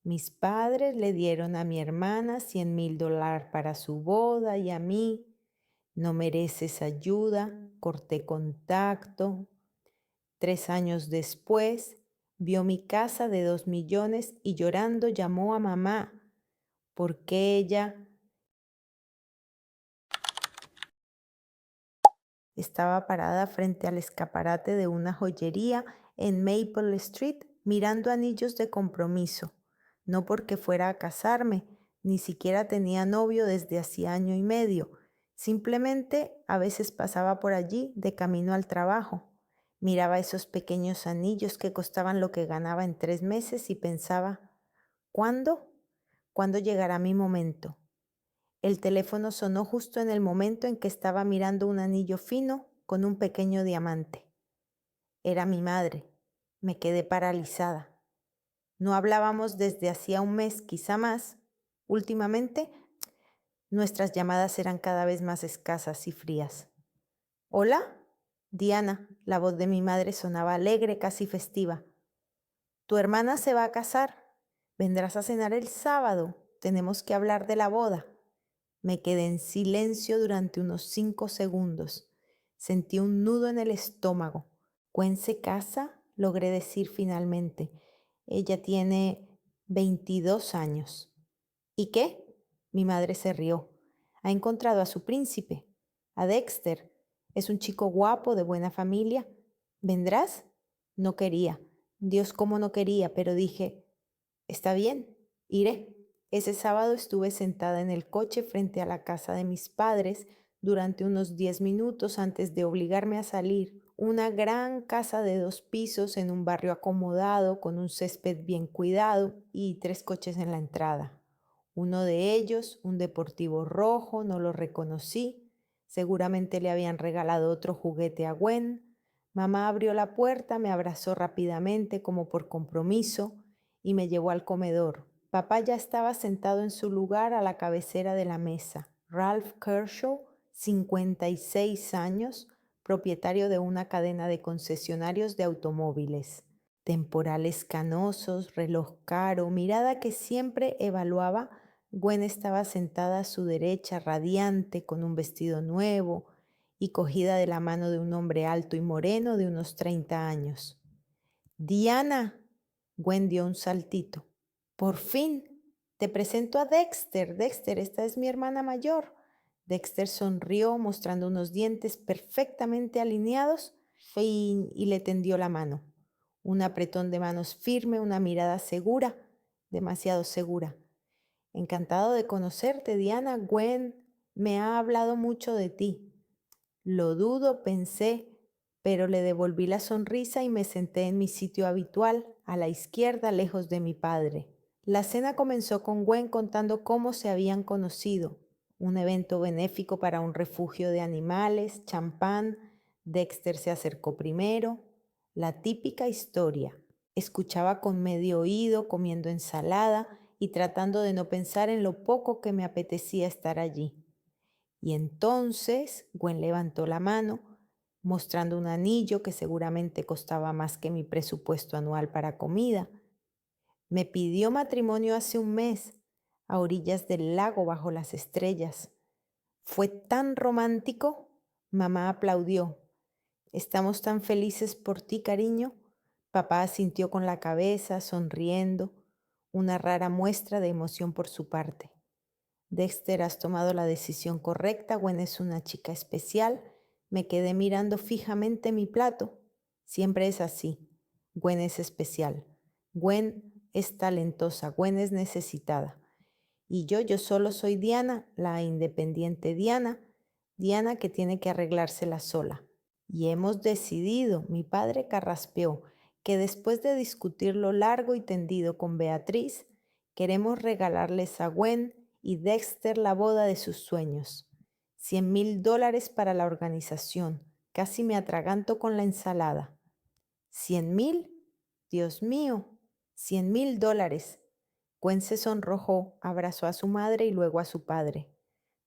Mis padres le dieron a mi hermana $100,000 para su boda y a mí. No mereces ayuda, corté contacto. 3 años después, vio mi casa de 2 millones y llorando llamó a mamá, porque ella estaba parada frente al escaparate de una joyería en Maple Street mirando anillos de compromiso. No porque fuera a casarme, ni siquiera tenía novio desde hacía año y medio. Simplemente a veces pasaba por allí de camino al trabajo. Miraba esos pequeños anillos que costaban lo que ganaba en 3 meses y pensaba, ¿cuándo? ¿Cuándo llegará mi momento? El teléfono sonó justo en el momento en que estaba mirando un anillo fino con un pequeño diamante. Era mi madre. Me quedé paralizada. No hablábamos desde hacía un mes, quizá más. Últimamente, nuestras llamadas eran cada vez más escasas y frías. ¿Hola? Diana, la voz de mi madre sonaba alegre, casi festiva. Tu hermana se va a casar. Vendrás a cenar el sábado. Tenemos que hablar de la boda. Me quedé en silencio durante unos 5 segundos. Sentí un nudo en el estómago. ¿Gwen se casa? Logré decir finalmente. Ella tiene 22 años. ¿Y qué? Mi madre se rió. Ha encontrado a su príncipe, a Dexter. Es un chico guapo, de buena familia. ¿Vendrás? No quería. Dios, cómo no quería, pero dije, está bien, iré. Ese sábado estuve sentada en el coche frente a la casa de mis padres durante unos 10 minutos antes de obligarme a salir. Una gran casa de 2 pisos en un barrio acomodado, con un césped bien cuidado y 3 coches en la entrada. Uno de ellos, un deportivo rojo, no lo reconocí. Seguramente le habían regalado otro juguete a Gwen. Mamá abrió la puerta, me abrazó rápidamente como por compromiso y me llevó al comedor. Papá ya estaba sentado en su lugar a la cabecera de la mesa. Ralph Kershaw, 56 años, propietario de una cadena de concesionarios de automóviles. Temporales canosos, reloj caro, mirada que siempre evaluaba. Gwen estaba sentada a su derecha, radiante, con un vestido nuevo y cogida de la mano de un hombre alto y moreno de unos 30 años. Diana, Gwen dio un saltito. Por fin, te presento a Dexter. Dexter, esta es mi hermana mayor. Dexter sonrió mostrando unos dientes perfectamente alineados y le tendió la mano. Un apretón de manos firme, una mirada segura, demasiado segura. Encantado de conocerte, Diana. Gwen me ha hablado mucho de ti. Lo dudo, pensé, pero le devolví la sonrisa y me senté en mi sitio habitual, a la izquierda, lejos de mi padre. La cena comenzó con Gwen contando cómo se habían conocido. Un evento benéfico para un refugio de animales, champán, Dexter se acercó primero. La típica historia. Escuchaba con medio oído, comiendo ensalada y tratando de no pensar en lo poco que me apetecía estar allí. Y entonces Gwen levantó la mano, mostrando un anillo que seguramente costaba más que mi presupuesto anual para comida. Me pidió matrimonio hace un mes, a orillas del lago bajo las estrellas. Fue tan romántico. Mamá aplaudió. Estamos tan felices por ti, cariño. Papá asintió con la cabeza, sonriendo, una rara muestra de emoción por su parte. Dexter, has tomado la decisión correcta. Gwen es una chica especial. Me quedé mirando fijamente mi plato. Siempre es así. Gwen es especial. Gwen es talentosa. Gwen es necesitada. Y yo solo soy Diana, la independiente Diana, Diana que tiene que arreglársela sola. Y hemos decidido, mi padre carraspeó, que después de discutirlo largo y tendido con Beatriz, queremos regalarles a Gwen y Dexter la boda de sus sueños. $100,000 para la organización. Casi me atraganto con la ensalada. ¿100,000? Dios mío, $100,000. Gwen se sonrojó, abrazó a su madre y luego a su padre.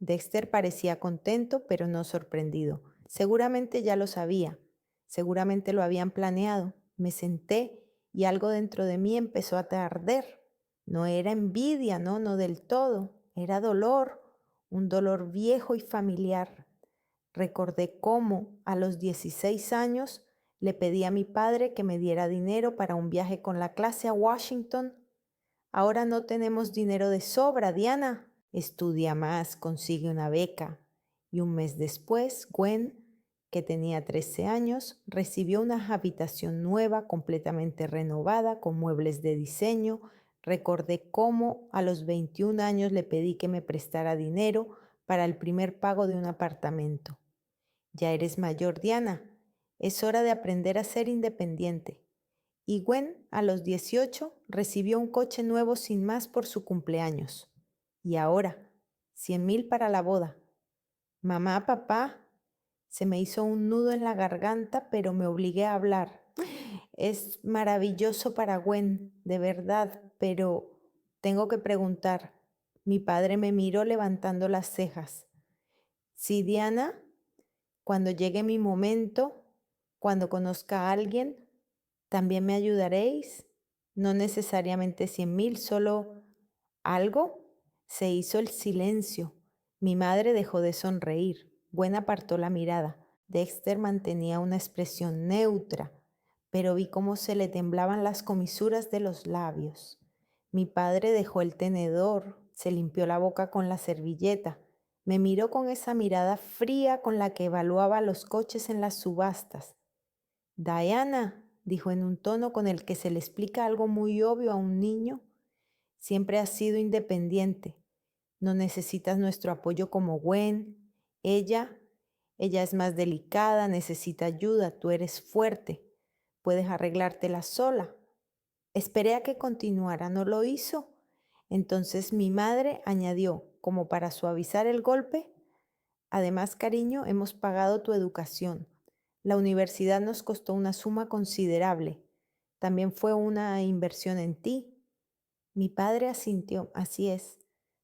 Dexter parecía contento, pero no sorprendido. Seguramente ya lo sabía, seguramente lo habían planeado. Me senté y algo dentro de mí empezó a arder. No era envidia, no, no del todo. Era dolor, un dolor viejo y familiar. Recordé cómo a los 16 años le pedí a mi padre que me diera dinero para un viaje con la clase a Washington. Ahora no tenemos dinero de sobra, Diana. Estudia más, consigue una beca. Y un mes después, Gwen, que tenía 13 años, recibió una habitación nueva, completamente renovada, con muebles de diseño. Recordé cómo a los 21 años le pedí que me prestara dinero para el primer pago de un apartamento. Ya eres mayor, Diana. Es hora de aprender a ser independiente. Y Gwen, a los 18, recibió un coche nuevo sin más por su cumpleaños. Y ahora, 100,000 para la boda. Mamá, papá, se me hizo un nudo en la garganta, pero me obligué a hablar. Es maravilloso para Gwen, de verdad, pero tengo que preguntar. Mi padre me miró levantando las cejas. Sí, Diana, cuando llegue mi momento, cuando conozca a alguien, ¿también me ayudaréis? No necesariamente 100,000, solo algo. Se hizo el silencio. Mi madre dejó de sonreír. Gwen apartó la mirada. Dexter mantenía una expresión neutra, pero vi cómo se le temblaban las comisuras de los labios. Mi padre dejó el tenedor, se limpió la boca con la servilleta. Me miró con esa mirada fría con la que evaluaba los coches en las subastas. Diana, dijo en un tono con el que se le explica algo muy obvio a un niño, siempre has sido independiente. No necesitas nuestro apoyo como Gwen. Ella es más delicada, necesita ayuda, tú eres fuerte. Puedes arreglártela sola. Esperé a que continuara, no lo hizo. Entonces mi madre añadió, como para suavizar el golpe, además, cariño, hemos pagado tu educación. La universidad nos costó una suma considerable. También fue una inversión en ti. Mi padre asintió, así es.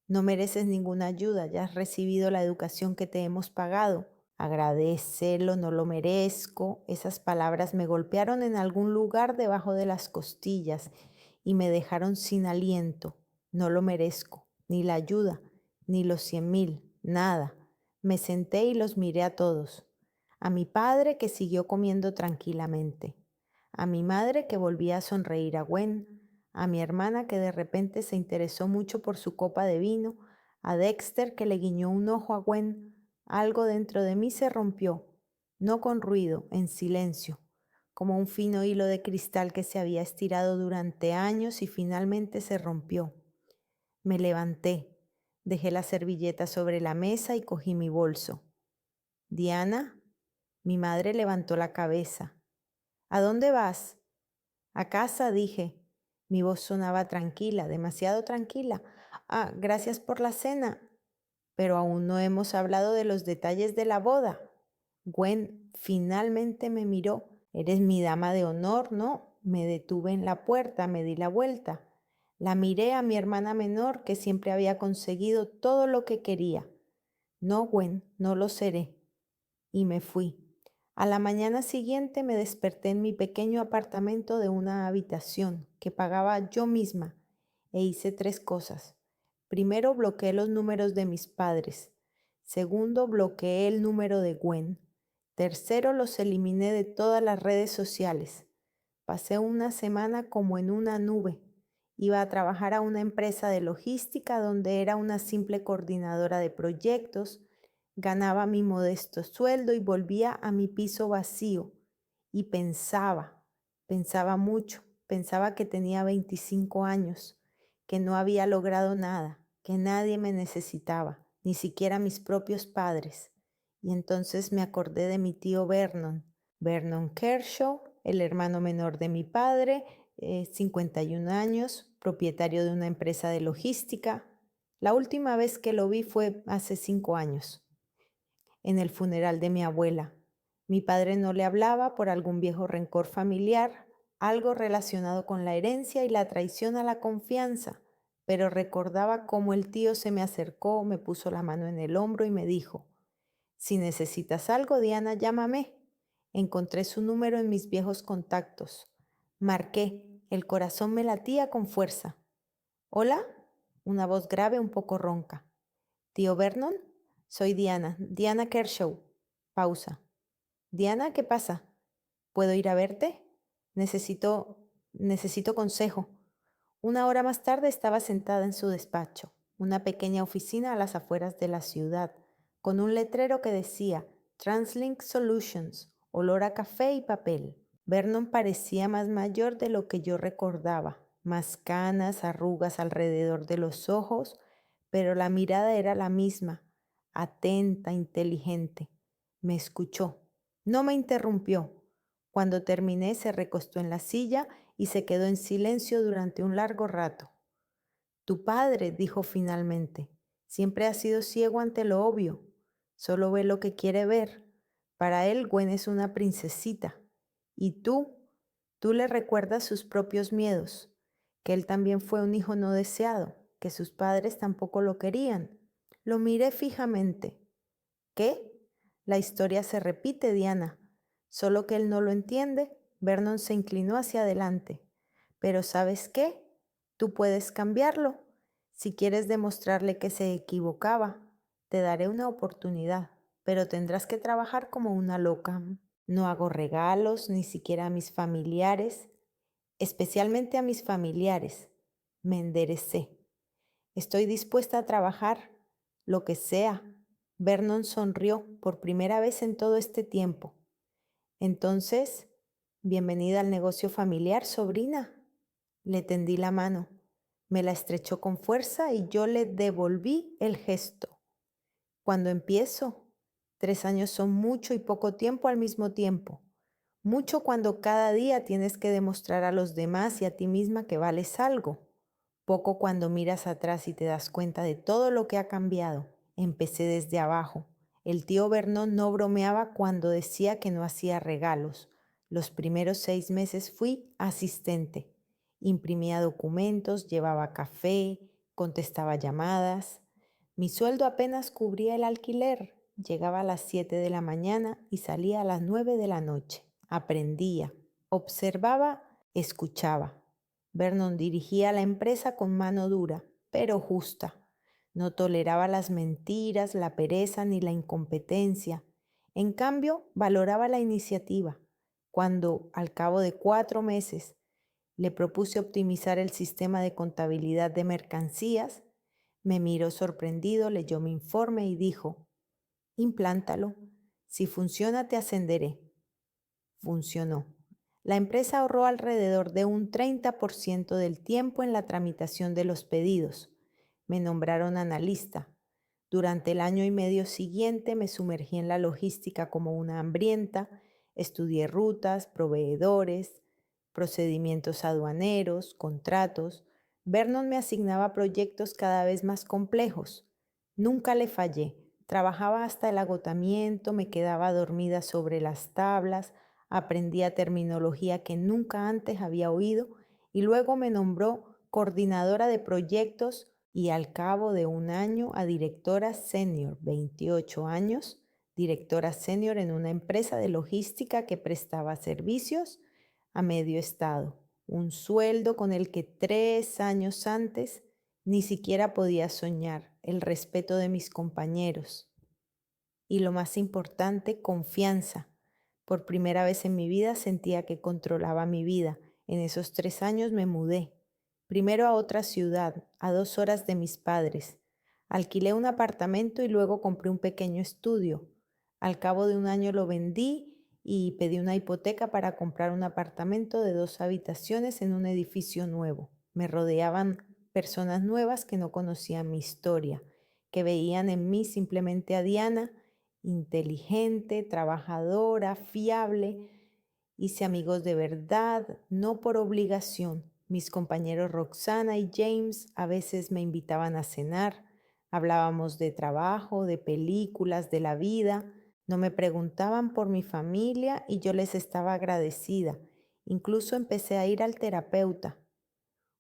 No mereces ninguna ayuda, ya has recibido la educación que te hemos pagado. Agradécelo, no lo merezco. Esas palabras me golpearon en algún lugar debajo de las costillas y me dejaron sin aliento. No lo merezco, ni la ayuda, ni los 100,000, nada. Me senté y los miré a todos. A mi padre que siguió comiendo tranquilamente. A mi madre que volvía a sonreír a Gwen. A mi hermana que de repente se interesó mucho por su copa de vino. A Dexter que le guiñó un ojo a Gwen. Algo dentro de mí se rompió, no con ruido, en silencio, como un fino hilo de cristal que se había estirado durante años y finalmente se rompió. Me levanté, dejé la servilleta sobre la mesa y cogí mi bolso. Diana, mi madre levantó la cabeza. ¿A dónde vas? A casa, dije. Mi voz sonaba tranquila, demasiado tranquila. Ah, gracias por la cena. Pero aún no hemos hablado de los detalles de la boda. Gwen finalmente me miró. Eres mi dama de honor, ¿no? Me detuve en la puerta, me di la vuelta. La miré a mi hermana menor, que siempre había conseguido todo lo que quería. No, Gwen, no lo seré. Y me fui. A la mañana siguiente me desperté en mi pequeño apartamento de una habitación que pagaba yo misma e hice 3 cosas. Primero, bloqueé los números de mis padres. Segundo, bloqueé el número de Gwen. Tercero, los eliminé de todas las redes sociales. Pasé una semana como en una nube. Iba a trabajar a una empresa de logística donde era una simple coordinadora de proyectos. Ganaba mi modesto sueldo y volvía a mi piso vacío. Y pensaba mucho, pensaba que tenía 25 años, que no había logrado nada, que nadie me necesitaba, ni siquiera mis propios padres. Y entonces me acordé de mi tío Vernon Kershaw, el hermano menor de mi padre, 51 años, propietario de una empresa de logística. La última vez que lo vi fue hace 5 años en el funeral de mi abuela. Mi padre no le hablaba por algún viejo rencor familiar, algo relacionado con la herencia y la traición a la confianza, pero recordaba cómo el tío se me acercó, me puso la mano en el hombro y me dijo, si necesitas algo, Diana, llámame. Encontré su número en mis viejos contactos. Marqué, el corazón me latía con fuerza. Hola, una voz grave un poco ronca. Tío Vernon, soy Diana, Diana Kershaw. Pausa. Diana, ¿qué pasa? ¿Puedo ir a verte? Necesito consejo. Una hora más tarde estaba sentada en su despacho, una pequeña oficina a las afueras de la ciudad, con un letrero que decía TransLink Solutions, olor a café y papel. Vernon parecía más mayor de lo que yo recordaba, más canas, arrugas alrededor de los ojos, pero la mirada era la misma, atenta, inteligente. Me escuchó. No me interrumpió. Cuando terminé, se recostó en la silla y se quedó en silencio durante un largo rato. Tu padre, dijo finalmente, siempre ha sido ciego ante lo obvio. Solo ve lo que quiere ver. Para él, Gwen es una princesita. Y tú le recuerdas sus propios miedos, que él también fue un hijo no deseado, que sus padres tampoco lo querían. Lo miré fijamente. ¿Qué? La historia se repite, Diana. Solo que él no lo entiende. Vernon se inclinó hacia adelante. Pero ¿sabes qué? Tú puedes cambiarlo. Si quieres demostrarle que se equivocaba, te daré una oportunidad, pero tendrás que trabajar como una loca. No hago regalos, ni siquiera a mis familiares, especialmente a mis familiares. Me enderecé. Estoy dispuesta a trabajar, lo que sea. Vernon sonrió por primera vez en todo este tiempo. Entonces, bienvenida al negocio familiar, sobrina. Le tendí la mano. Me la estrechó con fuerza y yo le devolví el gesto. Cuando empiezo, 3 años son mucho y poco tiempo al mismo tiempo. Mucho cuando cada día tienes que demostrar a los demás y a ti misma que vales algo. Poco cuando miras atrás y te das cuenta de todo lo que ha cambiado. Empecé desde abajo. El tío Vernon no bromeaba cuando decía que no hacía regalos. Los primeros 6 meses fui asistente. Imprimía documentos, llevaba café, contestaba llamadas. Mi sueldo apenas cubría el alquiler. Llegaba a las 7 de la mañana y salía a las 9 de la noche. Aprendía, observaba, escuchaba. Vernon dirigía la empresa con mano dura, pero justa. No toleraba las mentiras, la pereza ni la incompetencia. En cambio, valoraba la iniciativa. Cuando, al cabo de 4 meses, le propuse optimizar el sistema de contabilidad de mercancías, me miró sorprendido, leyó mi informe y dijo, implántalo. Si funciona, te ascenderé. Funcionó. La empresa ahorró alrededor de un 30% del tiempo en la tramitación de los pedidos. Me nombraron analista. Durante el año y medio siguiente me sumergí en la logística como una hambrienta, estudié rutas, proveedores, procedimientos aduaneros, contratos. Vernon me asignaba proyectos cada vez más complejos. Nunca le fallé. Trabajaba hasta el agotamiento, me quedaba dormida sobre las tablas, aprendía terminología que nunca antes había oído y luego me nombró coordinadora de proyectos y al cabo de un año a directora senior, 28 años, directora senior en una empresa de logística que prestaba servicios a medio estado, un sueldo con el que 3 años antes ni siquiera podía soñar, el respeto de mis compañeros y lo más importante, confianza. Por primera vez en mi vida sentía que controlaba mi vida. En esos 3 años me mudé. Primero a otra ciudad, a 2 horas de mis padres. Alquilé un apartamento y luego compré un pequeño estudio. Al cabo de un año lo vendí y pedí una hipoteca para comprar un apartamento de 2 habitaciones en un edificio nuevo. Me rodeaban personas nuevas que no conocían mi historia, que veían en mí simplemente a Diana, inteligente, trabajadora, fiable. Hice amigos de verdad, no por obligación. Mis compañeros Roxana y James a veces me invitaban a cenar. Hablábamos de trabajo, de películas, de la vida. No me preguntaban por mi familia y yo les estaba agradecida. Incluso empecé a ir al terapeuta,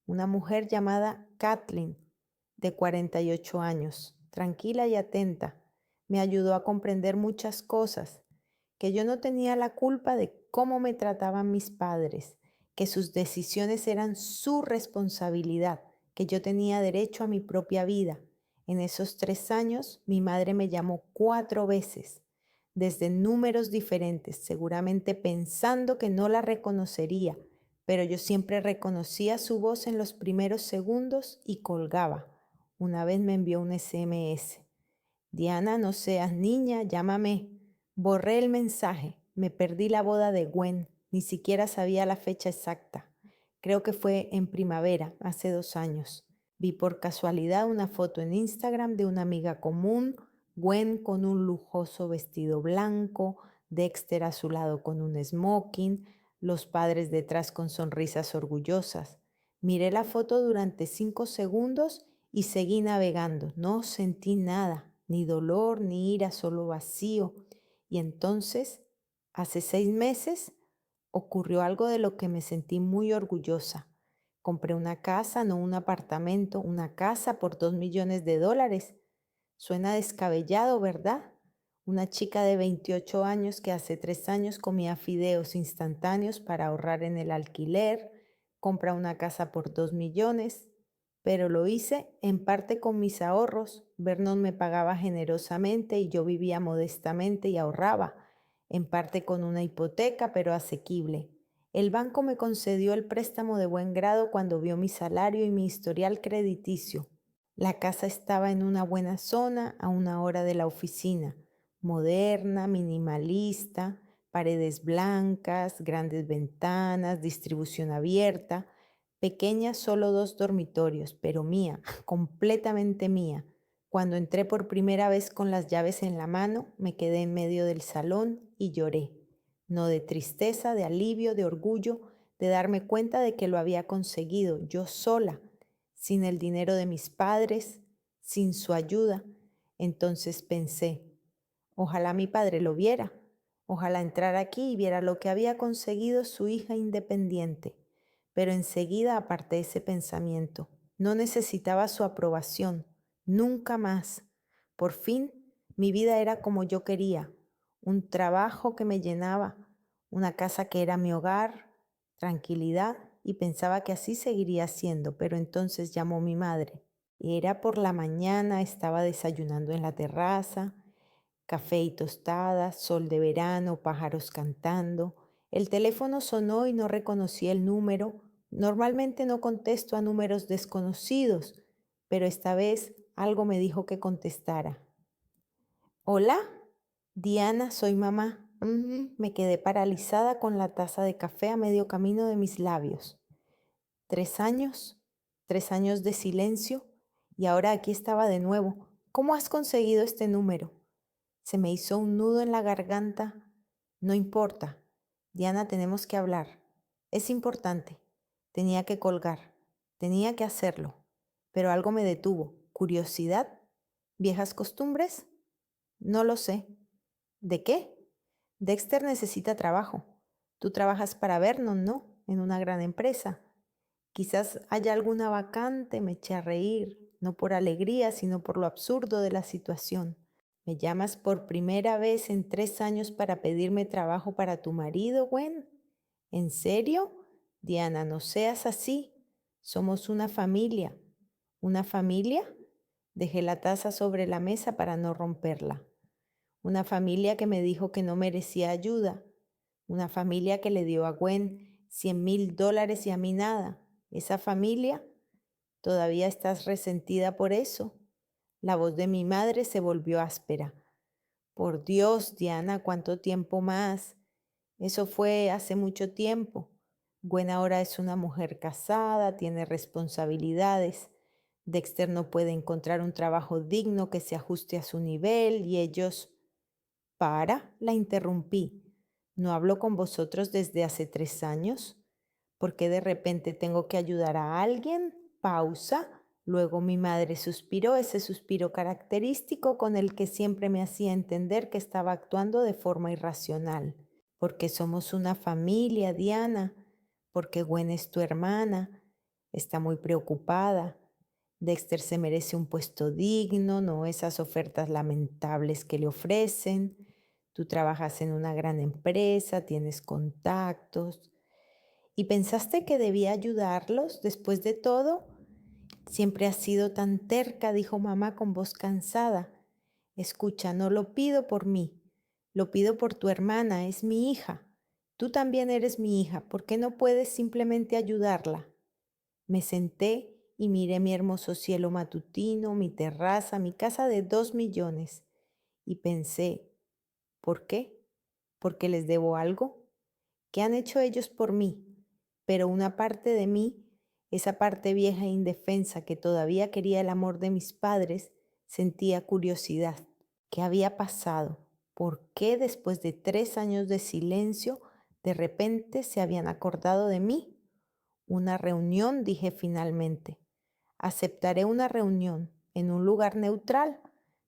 una mujer llamada Kathleen, de 48 años, tranquila y atenta. Me ayudó a comprender muchas cosas, que yo no tenía la culpa de cómo me trataban mis padres, que sus decisiones eran su responsabilidad, que yo tenía derecho a mi propia vida. En esos 3 años, mi madre me llamó 4 veces, desde números diferentes, seguramente pensando que no la reconocería, pero yo siempre reconocía su voz en los primeros segundos y colgaba. Una vez me envió un SMS. Diana, no seas niña, llámame. Borré el mensaje, me perdí la boda de Gwen, ni siquiera sabía la fecha exacta. Creo que fue en primavera, hace 2 años. Vi por casualidad una foto en Instagram de una amiga común, Gwen con un lujoso vestido blanco, Dexter a su lado con un smoking, los padres detrás con sonrisas orgullosas. Miré la foto durante 5 segundos y seguí navegando. No sentí nada, ni dolor, ni ira, solo vacío. Y entonces, hace 6 meses, ocurrió algo de lo que me sentí muy orgullosa. Compré una casa, no un apartamento, una casa por $2 millones. Suena descabellado, ¿verdad? Una chica de 28 años que hace 3 años comía fideos instantáneos para ahorrar en el alquiler, compra una casa por 2 millones, pero lo hice en parte con mis ahorros. Vernon me pagaba generosamente y yo vivía modestamente y ahorraba, en parte con una hipoteca, pero asequible. El banco me concedió el préstamo de buen grado cuando vio mi salario y mi historial crediticio. La casa estaba en una buena zona, a 1 hora de la oficina, moderna, minimalista, paredes blancas, grandes ventanas, distribución abierta, pequeña, solo 2 dormitorios, pero mía, completamente mía. Cuando entré por primera vez con las llaves en la mano, me quedé en medio del salón y lloré, no de tristeza, de alivio, de orgullo, de darme cuenta de que lo había conseguido yo sola, sin el dinero de mis padres, sin su ayuda. Entonces pensé, ojalá mi padre lo viera, ojalá entrara aquí y viera lo que había conseguido su hija independiente. Pero enseguida aparté ese pensamiento. No necesitaba su aprobación, nunca más. Por fin, mi vida era como yo quería, un trabajo que me llenaba, una casa que era mi hogar, tranquilidad, y pensaba que así seguiría siendo, pero entonces llamó mi madre. Era por la mañana, estaba desayunando en la terraza, café y tostadas, sol de verano, pájaros cantando. El teléfono sonó y no reconocí el número. Normalmente no contesto a números desconocidos, pero esta vez algo me dijo que contestara. Hola, Diana, soy mamá. Me quedé paralizada con la taza de café a medio camino de mis labios. 3 años, 3 años de silencio, y ahora aquí estaba de nuevo. ¿Cómo has conseguido este número? Se me hizo un nudo en la garganta. No importa. Diana, tenemos que hablar. Es importante. Tenía que colgar. Tenía que hacerlo. Pero algo me detuvo. ¿Curiosidad? ¿Viejas costumbres? No lo sé. ¿De qué? Dexter necesita trabajo. Tú trabajas para Vernon, ¿no? En una gran empresa. Quizás haya alguna vacante. Me eché a reír, no por alegría, sino por lo absurdo de la situación. ¿Me llamas por primera vez en 3 años para pedirme trabajo para tu marido, Gwen? ¿En serio? Diana, no seas así. Somos una familia. ¿Una familia? Dejé la taza sobre la mesa para no romperla. Una familia que me dijo que no merecía ayuda. Una familia que le dio a Gwen $100,000 y a mí nada. Esa familia, ¿todavía estás resentida por eso? La voz de mi madre se volvió áspera. Por Dios, Diana, ¿cuánto tiempo más? Eso fue hace mucho tiempo. Gwen ahora es una mujer casada, tiene responsabilidades. Dexter no puede encontrar un trabajo digno que se ajuste a su nivel y ellos... la interrumpí. ¿No hablo con vosotros desde hace 3 años? ¿Por qué de repente tengo que ayudar a alguien? Pausa. Luego mi madre suspiró, ese suspiro característico con el que siempre me hacía entender que estaba actuando de forma irracional. Porque somos una familia, Diana. Porque Gwen es tu hermana. Está muy preocupada. Dexter se merece un puesto digno, no esas ofertas lamentables que le ofrecen. Tú trabajas en una gran empresa, tienes contactos. ¿Y pensaste que debía ayudarlos después de todo? Siempre has sido tan terca, dijo mamá con voz cansada. Escucha, no lo pido por mí, lo pido por tu hermana, es mi hija. Tú también eres mi hija, ¿por qué no puedes simplemente ayudarla? Me senté y miré mi hermoso cielo matutino, mi terraza, mi casa de 2 millones, y pensé, ¿por qué? ¿Porque les debo algo? ¿Qué han hecho ellos por mí? Pero una parte de mí, esa parte vieja e indefensa que todavía quería el amor de mis padres, sentía curiosidad. ¿Qué había pasado? ¿Por qué después de 3 años de silencio, de repente se habían acordado de mí? Una reunión, dije finalmente. Aceptaré una reunión en un lugar neutral.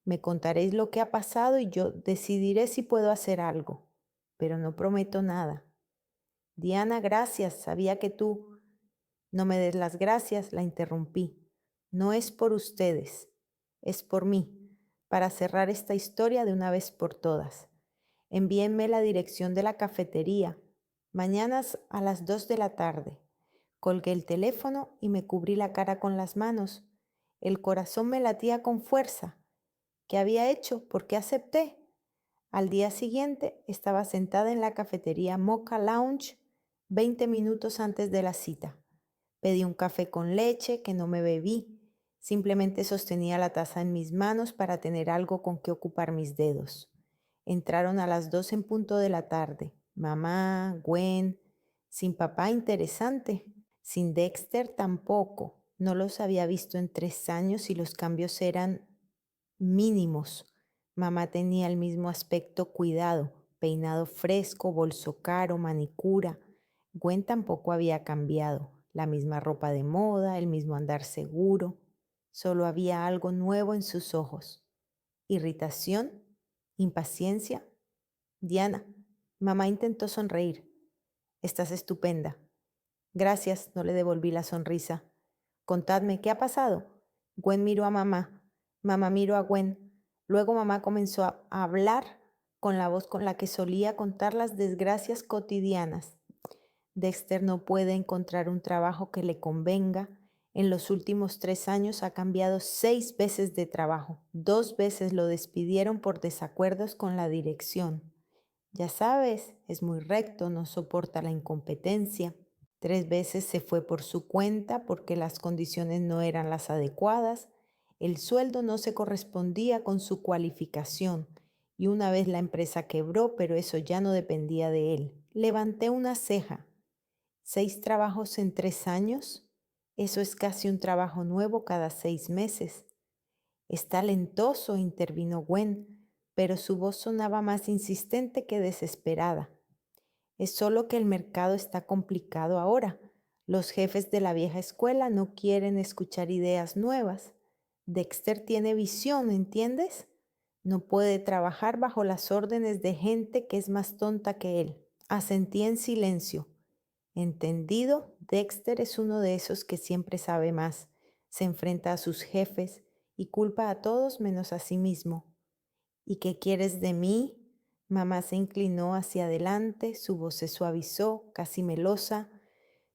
Me contaréis lo que ha pasado y yo decidiré si puedo hacer algo, pero no prometo nada. Diana, gracias. Sabía que tú... No me des las gracias, la interrumpí. No es por ustedes, es por mí, para cerrar esta historia de una vez por todas. Envíenme la dirección de la cafetería. Mañanas a las 2 de la tarde. Colgué el teléfono y me cubrí la cara con las manos. El corazón me latía con fuerza. ¿Qué había hecho? ¿Por qué acepté? Al día siguiente estaba sentada en la cafetería Mocha Lounge 20 minutos antes de la cita. Pedí un café con leche que no me bebí. Simplemente sostenía la taza en mis manos para tener algo con que ocupar mis dedos. Entraron a las 2 en punto de la tarde. Mamá, Gwen, sin papá interesante, sin Dexter tampoco. No los había visto en 3 años y los cambios eran mínimos. Mamá tenía el mismo aspecto cuidado, peinado fresco, bolso caro, manicura. Gwen tampoco había cambiado, la misma ropa de moda, el mismo andar seguro. Solo había algo nuevo en sus ojos. Irritación, impaciencia. Diana, mamá intentó sonreír. Estás estupenda. Gracias, no le devolví la sonrisa. Contadme, ¿qué ha pasado? Gwen miró a mamá. Mamá miró a Gwen. Luego mamá comenzó a hablar con la voz con la que solía contar las desgracias cotidianas. Dexter no puede encontrar un trabajo que le convenga. En los últimos 3 años ha cambiado 6 veces de trabajo. 2 veces lo despidieron por desacuerdos con la dirección. Ya sabes, es muy recto, no soporta la incompetencia. 3 veces se fue por su cuenta porque las condiciones no eran las adecuadas. El sueldo no se correspondía con su cualificación. Y una vez la empresa quebró, pero eso ya no dependía de él. Levanté una ceja. 6 trabajos en 3 años. Eso es casi un trabajo nuevo cada 6 meses. Es talentoso, intervino Gwen, pero su voz sonaba más insistente que desesperada. Es solo que el mercado está complicado ahora. Los jefes de la vieja escuela no quieren escuchar ideas nuevas. Dexter tiene visión, ¿entiendes? No puede trabajar bajo las órdenes de gente que es más tonta que él. Asentí en silencio. Entendido, Dexter es uno de esos que siempre sabe más, se enfrenta a sus jefes y culpa a todos menos a sí mismo. ¿Y qué quieres de mí? Mamá se inclinó hacia adelante, su voz se suavizó, casi melosa.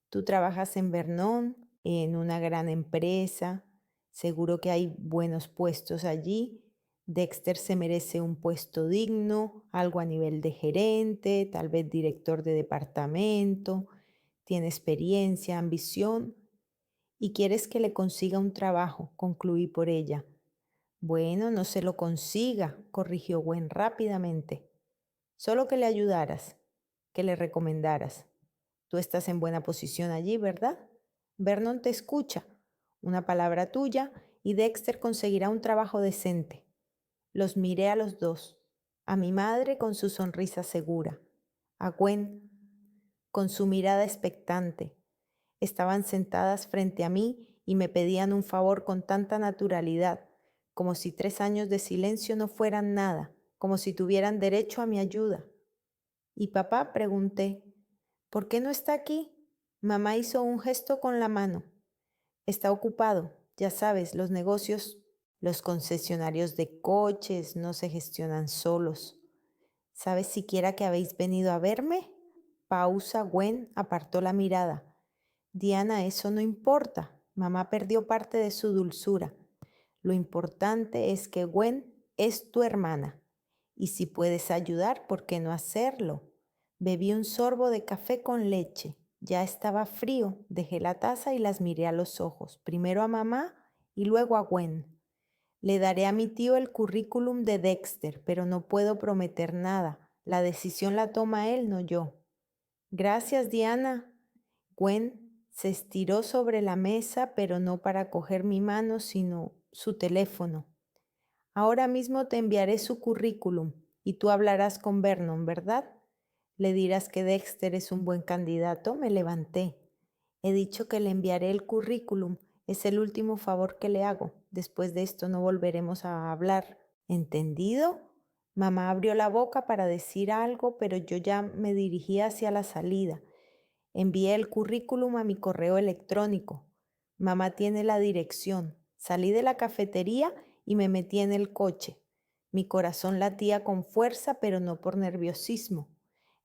Tú trabajas en Vernon, en una gran empresa, seguro que hay buenos puestos allí. Dexter se merece un puesto digno, algo a nivel de gerente, tal vez director de departamento. Tiene experiencia, ambición y quieres que le consiga un trabajo, concluí por ella. Bueno, no se lo consiga, corrigió Gwen rápidamente. Solo que le ayudaras, que le recomendaras. Tú estás en buena posición allí, ¿verdad? Vernon te escucha. Una palabra tuya y Dexter conseguirá un trabajo decente. Los miré a los dos, a mi madre con su sonrisa segura, a Gwen con su mirada expectante. Estaban sentadas frente a mí y me pedían un favor con tanta naturalidad, como si 3 años de silencio no fueran nada, como si tuvieran derecho a mi ayuda. ¿Y papá? Pregunté. ¿Por qué no está aquí? Mamá hizo un gesto con la mano. Está ocupado. Ya sabes, los negocios, los concesionarios de coches no se gestionan solos. ¿Sabes siquiera que habéis venido a verme? Pausa, Gwen apartó la mirada. Diana, eso no importa. Mamá perdió parte de su dulzura. Lo importante es que Gwen es tu hermana. Y si puedes ayudar, ¿por qué no hacerlo? Bebí un sorbo de café con leche. Ya estaba frío. Dejé la taza y las miré a los ojos. Primero a mamá y luego a Gwen. Le daré a mi tío el currículum de Dexter, pero no puedo prometer nada. La decisión la toma él, no yo. Gracias, Diana. Gwen se estiró sobre la mesa, pero no para coger mi mano, sino su teléfono. Ahora mismo te enviaré su currículum y tú hablarás con Vernon, ¿verdad? Le dirás que Dexter es un buen candidato. Me levanté. He dicho que le enviaré el currículum. Es el último favor que le hago. Después de esto no volveremos a hablar. ¿Entendido? Mamá abrió la boca para decir algo, pero yo ya me dirigía hacia la salida. Envié el currículum a mi correo electrónico. Mamá tiene la dirección. Salí de la cafetería y me metí en el coche. Mi corazón latía con fuerza, pero no por nerviosismo.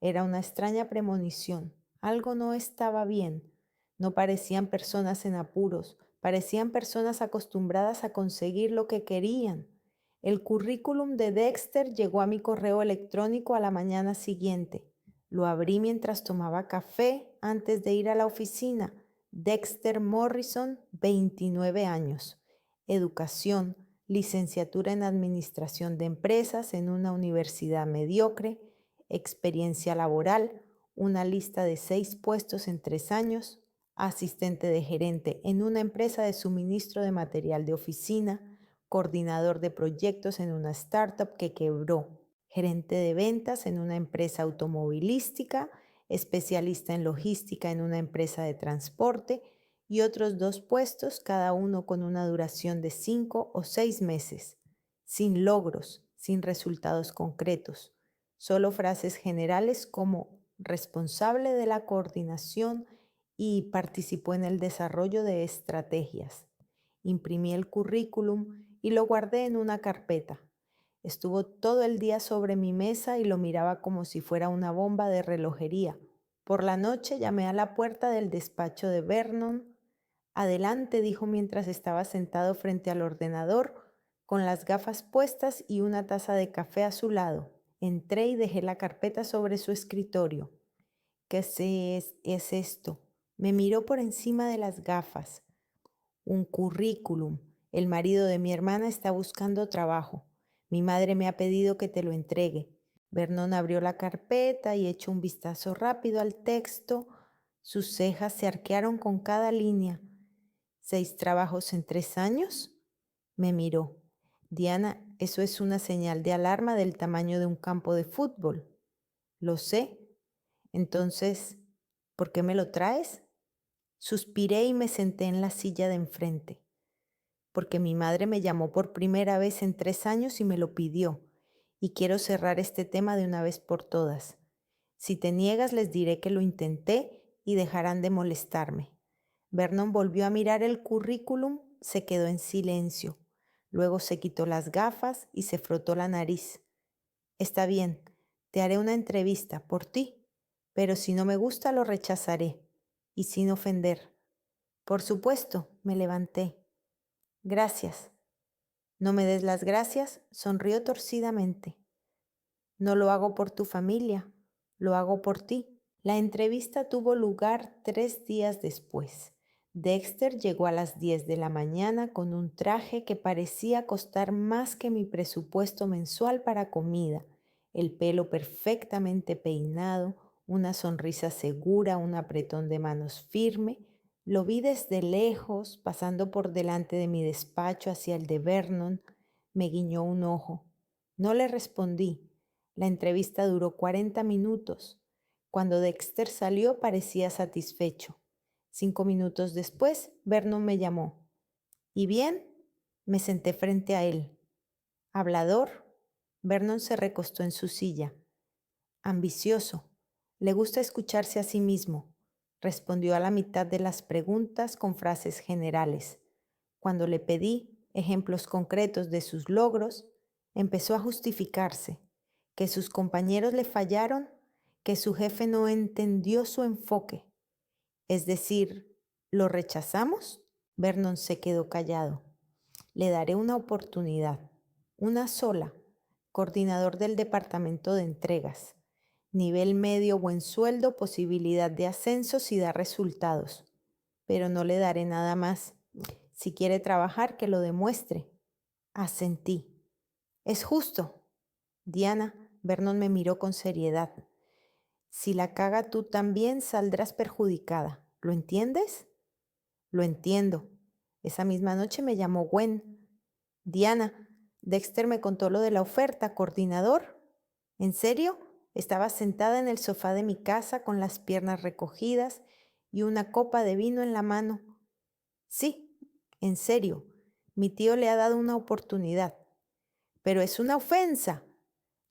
Era una extraña premonición. Algo no estaba bien. No parecían personas en apuros, parecían personas acostumbradas a conseguir lo que querían. El currículum de Dexter llegó a mi correo electrónico a la mañana siguiente. Lo abrí mientras tomaba café antes de ir a la oficina. Dexter Morrison, 29 años. Educación, licenciatura en Administración de Empresas en una universidad mediocre. Experiencia laboral, una lista de 6 puestos en 3 años. Asistente de gerente en una empresa de suministro de material de oficina. Coordinador de proyectos en una startup que quebró. Gerente de ventas en una empresa automovilística, especialista en logística en una empresa de transporte y otros 2 puestos, cada uno con una duración de 5 o 6 meses, sin logros, sin resultados concretos, solo frases generales como responsable de la coordinación y participó en el desarrollo de estrategias. Imprimí el currículum y lo guardé en una carpeta. Estuvo todo el día sobre mi mesa y lo miraba como si fuera una bomba de relojería. Por la noche llamé a la puerta del despacho de Vernon. Adelante, dijo mientras estaba sentado frente al ordenador, con las gafas puestas y una taza de café a su lado. Entré y dejé la carpeta sobre su escritorio. ¿Qué es esto? Me miró por encima de las gafas. Un currículum. El marido de mi hermana está buscando trabajo. Mi madre me ha pedido que te lo entregue. Vernon abrió la carpeta y echó un vistazo rápido al texto. Sus cejas se arquearon con cada línea. ¿6 trabajos en 3 años? Me miró. Diana, eso es una señal de alarma del tamaño de un campo de fútbol. Lo sé. Entonces, ¿por qué me lo traes? Suspiré y me senté en la silla de enfrente. Porque mi madre me llamó por primera vez en 3 años y me lo pidió, y quiero cerrar este tema de una vez por todas. Si te niegas, les diré que lo intenté y dejarán de molestarme. Vernon volvió a mirar el currículum, se quedó en silencio. Luego se quitó las gafas y se frotó la nariz. Está bien, te haré una entrevista por ti, pero si no me gusta lo rechazaré, y sin ofender. Por supuesto, me levanté. Gracias. No me des las gracias, sonrió torcidamente. No lo hago por tu familia, lo hago por ti. La entrevista tuvo lugar 3 días después. Dexter llegó a las 10 de la mañana con un traje que parecía costar más que mi presupuesto mensual para comida, el pelo perfectamente peinado, una sonrisa segura, un apretón de manos firme. Lo vi desde lejos, pasando por delante de mi despacho hacia el de Vernon. Me guiñó un ojo. No le respondí. La entrevista duró 40 minutos. Cuando Dexter salió parecía satisfecho. 5 minutos después, Vernon me llamó. ¿Y bien? Me senté frente a él. ¿Hablador? Vernon se recostó en su silla. Ambicioso. Le gusta escucharse a sí mismo. Respondió a la mitad de las preguntas con frases generales. Cuando le pedí ejemplos concretos de sus logros, empezó a justificarse, que sus compañeros le fallaron, que su jefe no entendió su enfoque. Es decir, ¿lo rechazamos? Vernon se quedó callado. Le daré una oportunidad, una sola. Coordinador del departamento de entregas. Nivel medio, buen sueldo, posibilidad de ascenso si da resultados. Pero no le daré nada más. Si quiere trabajar, que lo demuestre. Asentí. Es justo. Diana, Vernon me miró con seriedad. Si la caga tú también saldrás perjudicada. ¿Lo entiendes? Lo entiendo. Esa misma noche me llamó Gwen. Diana, Dexter me contó lo de la oferta, coordinador. ¿En serio? Estaba sentada en el sofá de mi casa con las piernas recogidas y una copa de vino en la mano. Sí, en serio. Mi tío le ha dado una oportunidad. Pero es una ofensa.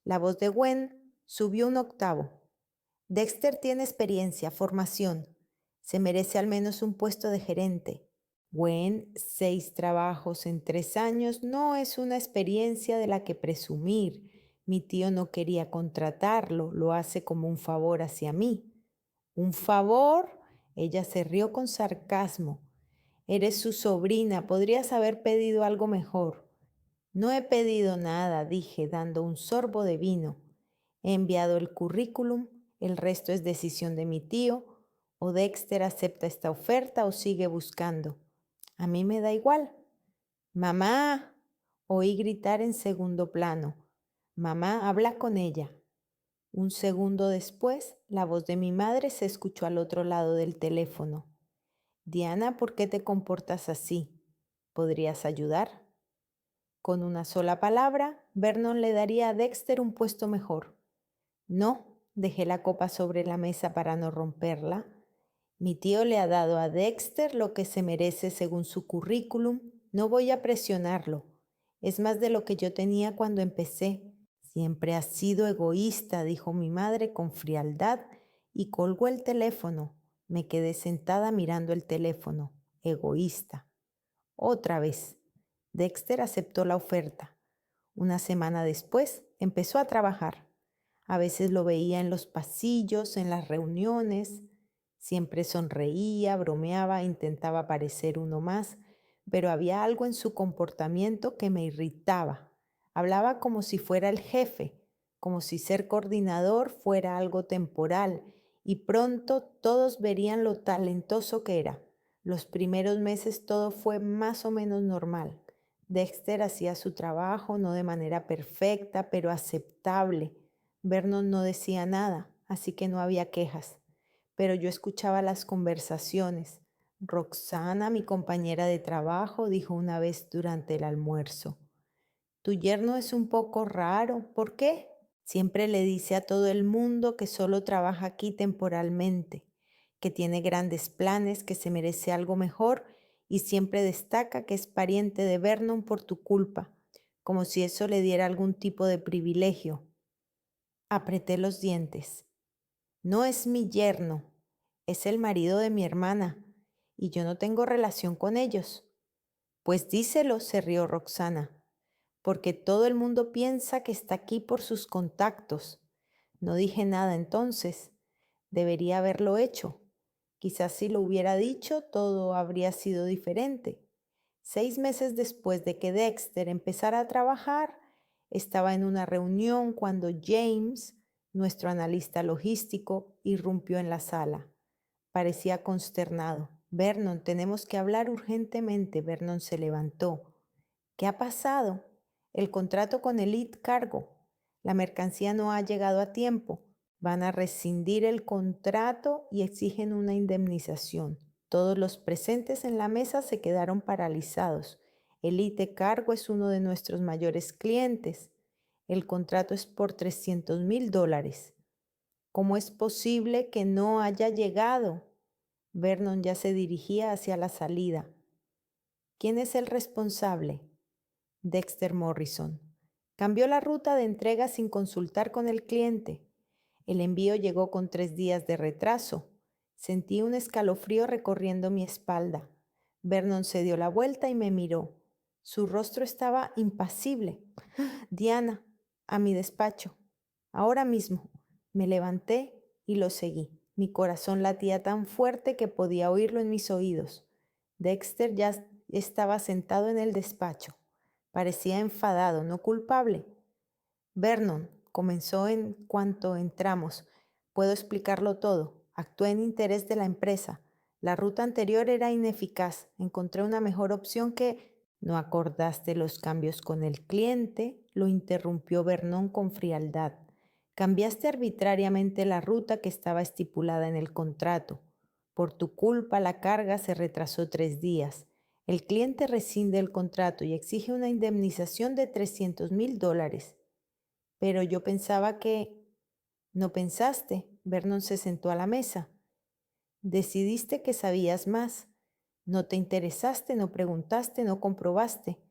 La voz de Gwen subió un octavo. Dexter tiene experiencia, formación. Se merece al menos un puesto de gerente. Gwen, 6 trabajos en 3 años no es una experiencia de la que presumir. Mi tío no quería contratarlo, lo hace como un favor hacia mí. ¿Un favor? Ella se rió con sarcasmo. Eres su sobrina, podrías haber pedido algo mejor. No he pedido nada, dije, dando un sorbo de vino. He enviado el currículum, el resto es decisión de mi tío. O Dexter acepta esta oferta o sigue buscando. A mí me da igual. Mamá, oí gritar en segundo plano. Mamá, habla con ella. Un segundo después, la voz de mi madre se escuchó al otro lado del teléfono. Diana, ¿por qué te comportas así? ¿Podrías ayudar? Con una sola palabra, Vernon le daría a Dexter un puesto mejor. No, dejé la copa sobre la mesa para no romperla. Mi tío le ha dado a Dexter lo que se merece según su currículum. No voy a presionarlo. Es más de lo que yo tenía cuando empecé. Siempre has sido egoísta, dijo mi madre con frialdad y colgó el teléfono. Me quedé sentada mirando el teléfono. Egoísta. Otra vez. Dexter aceptó la oferta. Una semana después empezó a trabajar. A veces lo veía en los pasillos, en las reuniones. Siempre sonreía, bromeaba, intentaba parecer uno más, pero había algo en su comportamiento que me irritaba. Hablaba como si fuera el jefe, como si ser coordinador fuera algo temporal, y pronto todos verían lo talentoso que era. Los primeros meses todo fue más o menos normal. Dexter hacía su trabajo, no de manera perfecta, pero aceptable. Vernon no decía nada, así que no había quejas. Pero yo escuchaba las conversaciones. Roxana, mi compañera de trabajo, dijo una vez durante el almuerzo: tu yerno es un poco raro. ¿Por qué? Siempre le dice a todo el mundo que solo trabaja aquí temporalmente, que tiene grandes planes, que se merece algo mejor y siempre destaca que es pariente de Vernon por tu culpa, como si eso le diera algún tipo de privilegio. Apreté los dientes. No es mi yerno, es el marido de mi hermana y yo no tengo relación con ellos. Pues díselo, se rió Roxana, porque todo el mundo piensa que está aquí por sus contactos. No dije nada entonces. Debería haberlo hecho. Quizás si lo hubiera dicho, todo habría sido diferente. 6 meses después de que Dexter empezara a trabajar, estaba en una reunión cuando James, nuestro analista logístico, irrumpió en la sala. Parecía consternado. Vernon, tenemos que hablar urgentemente. Vernon se levantó. ¿Qué ha pasado? El contrato con Elite Cargo. La mercancía no ha llegado a tiempo. Van a rescindir el contrato y exigen una indemnización. Todos los presentes en la mesa se quedaron paralizados. Elite Cargo es uno de nuestros mayores clientes. El contrato es por $300,000. ¿Cómo es posible que no haya llegado? Vernon ya se dirigía hacia la salida. ¿Quién es el responsable? Dexter Morrison. Cambió la ruta de entrega sin consultar con el cliente. El envío llegó con 3 días de retraso. Sentí un escalofrío recorriendo mi espalda. Vernon se dio la vuelta y me miró. Su rostro estaba impasible. Diana, a mi despacho. Ahora mismo. Me levanté y lo seguí. Mi corazón latía tan fuerte que podía oírlo en mis oídos. Dexter ya estaba sentado en el despacho. Parecía enfadado, no culpable. Vernon, comenzó en cuanto entramos. Puedo explicarlo todo. Actué en interés de la empresa. La ruta anterior era ineficaz. Encontré una mejor opción que... ¿No acordaste los cambios con el cliente? Lo interrumpió Vernon con frialdad. Cambiaste arbitrariamente la ruta que estaba estipulada en el contrato. Por tu culpa la carga se retrasó 3 días. El cliente rescinde el contrato y exige una indemnización de $300,000. Pero yo pensaba que... No pensaste. Vernon se sentó a la mesa. Decidiste que sabías más. No te interesaste, no preguntaste, no comprobaste.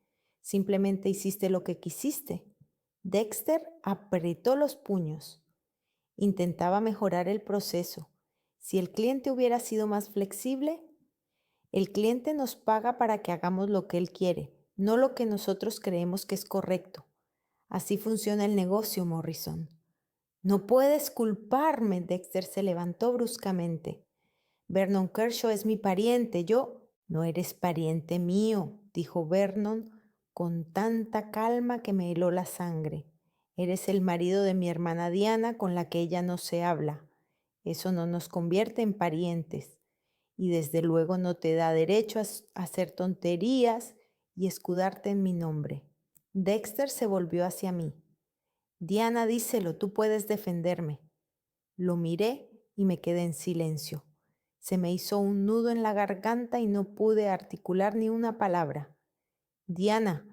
Simplemente hiciste lo que quisiste. Dexter apretó los puños. Intentaba mejorar el proceso. Si el cliente hubiera sido más flexible, el cliente nos paga para que hagamos lo que él quiere, no lo que nosotros creemos que es correcto. Así funciona el negocio, Morrison. No puedes culparme. Dexter se levantó bruscamente. Vernon Kershaw es mi pariente. Yo... No eres pariente mío, dijo Vernon con tanta calma que me heló la sangre. Eres el marido de mi hermana Diana, con la que ella no se habla. Eso no nos convierte en parientes. Y desde luego no te da derecho a hacer tonterías y escudarte en mi nombre. Dexter se volvió hacia mí. Diana, díselo, tú puedes defenderme. Lo miré y me quedé en silencio. Se me hizo un nudo en la garganta y no pude articular ni una palabra. Diana,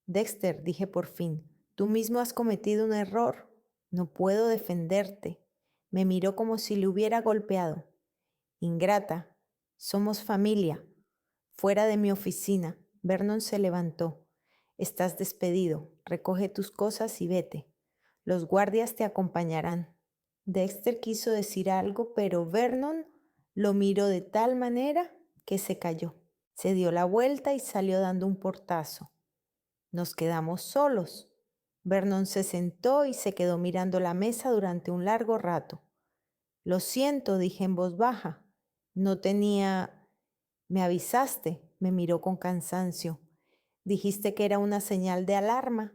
Dexter, dije por fin, tú mismo has cometido un error. No puedo defenderte. Me miró como si le hubiera golpeado. Ingrata, somos familia. Fuera de mi oficina. Vernon se levantó. Estás despedido. Recoge tus cosas y vete. Los guardias te acompañarán. Dexter quiso decir algo, pero Vernon lo miró de tal manera que se calló. Se dio la vuelta y salió dando un portazo. Nos quedamos solos. Vernon se sentó y se quedó mirando la mesa durante un largo rato. Lo siento, dije en voz baja. No tenía... Me avisaste, me miró con cansancio. Dijiste que era una señal de alarma.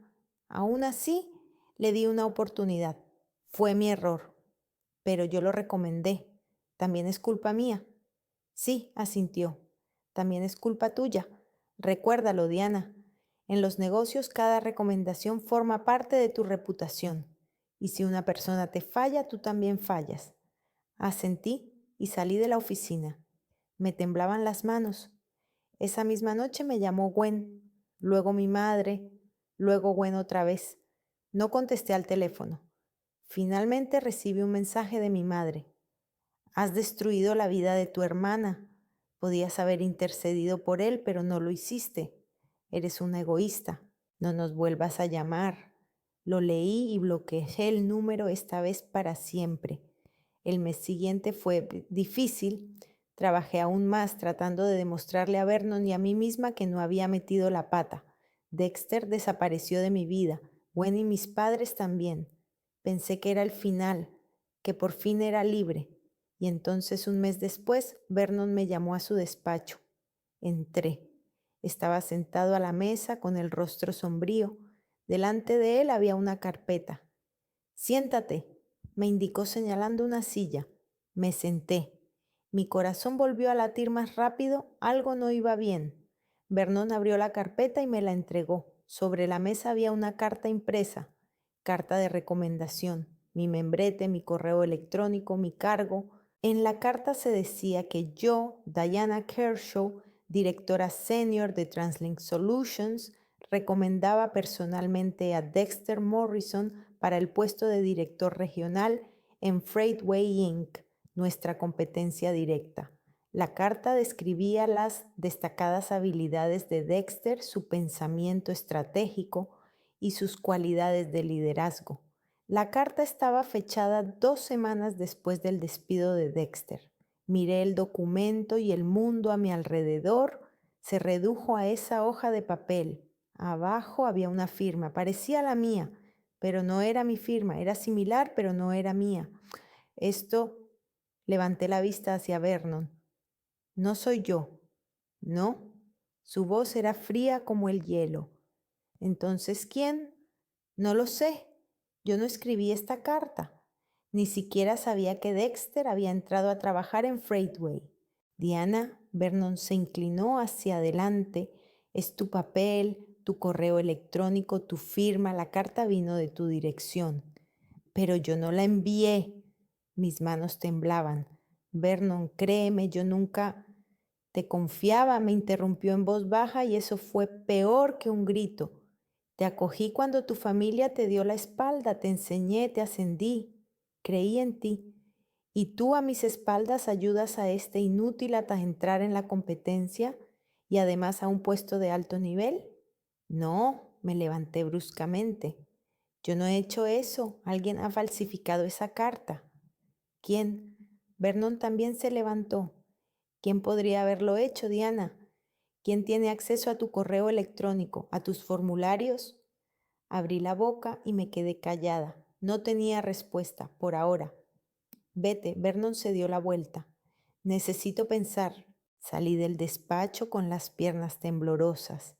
Aún así, le di una oportunidad. Fue mi error, pero yo lo recomendé. También es culpa mía. Sí, asintió. También es culpa tuya. Recuérdalo, Diana. En los negocios cada recomendación forma parte de tu reputación. Y si una persona te falla, tú también fallas. Asentí y salí de la oficina. Me temblaban las manos. Esa misma noche me llamó Gwen, luego mi madre, luego Gwen otra vez. No contesté al teléfono. Finalmente recibí un mensaje de mi madre. Has destruido la vida de tu hermana. Podías haber intercedido por él, pero no lo hiciste. Eres una egoísta. No nos vuelvas a llamar. Lo leí y bloqueé el número esta vez para siempre. El mes siguiente fue difícil. Trabajé aún más tratando de demostrarle a Vernon y a mí misma que no había metido la pata. Dexter desapareció de mi vida. Gwen y mis padres también. Pensé que era el final, que por fin era libre. Y entonces un mes después, Vernon me llamó a su despacho. Entré. Estaba sentado a la mesa con el rostro sombrío. Delante de él había una carpeta. Siéntate, me indicó señalando una silla. Me senté. Mi corazón volvió a latir más rápido. Algo no iba bien. Vernon abrió la carpeta y me la entregó. Sobre la mesa había una carta impresa. Carta de recomendación. Mi membrete, mi correo electrónico, mi cargo. En la carta se decía que yo, Diana Kershaw, directora senior de TransLink Solutions, recomendaba personalmente a Dexter Morrison para el puesto de director regional en Freightway Inc., nuestra competencia directa. La carta describía las destacadas habilidades de Dexter, su pensamiento estratégico y sus cualidades de liderazgo. La carta estaba fechada 2 semanas después del despido de Dexter. Miré el documento y el mundo a mi alrededor se redujo a esa hoja de papel. Abajo había una firma, parecía la mía, pero no era mi firma, era similar, pero no era mía. Levanté la vista hacia Vernon. No soy yo. No, su voz era fría como el hielo. Entonces, ¿quién? No lo sé. Yo no escribí esta carta. Ni siquiera sabía que Dexter había entrado a trabajar en Freightway. Diana, Vernon se inclinó hacia adelante. Es tu papel, tu correo electrónico, tu firma, la carta vino de tu dirección. Pero yo no la envié. Mis manos temblaban. Vernon, créeme, yo nunca te confiaba, me interrumpió en voz baja y eso fue peor que un grito. Te acogí cuando tu familia te dio la espalda, te enseñé, te ascendí, creí en ti. Y tú a mis espaldas ayudas a este inútil a entrar en la competencia y además a un puesto de alto nivel. No, me levanté bruscamente. Yo no he hecho eso. Alguien ha falsificado esa carta. ¿Quién? Vernon también se levantó. ¿Quién podría haberlo hecho, Diana? ¿Quién tiene acceso a tu correo electrónico, a tus formularios? Abrí la boca y me quedé callada. No tenía respuesta, por ahora. Vete, Vernon se dio la vuelta. Necesito pensar. Salí del despacho con las piernas temblorosas.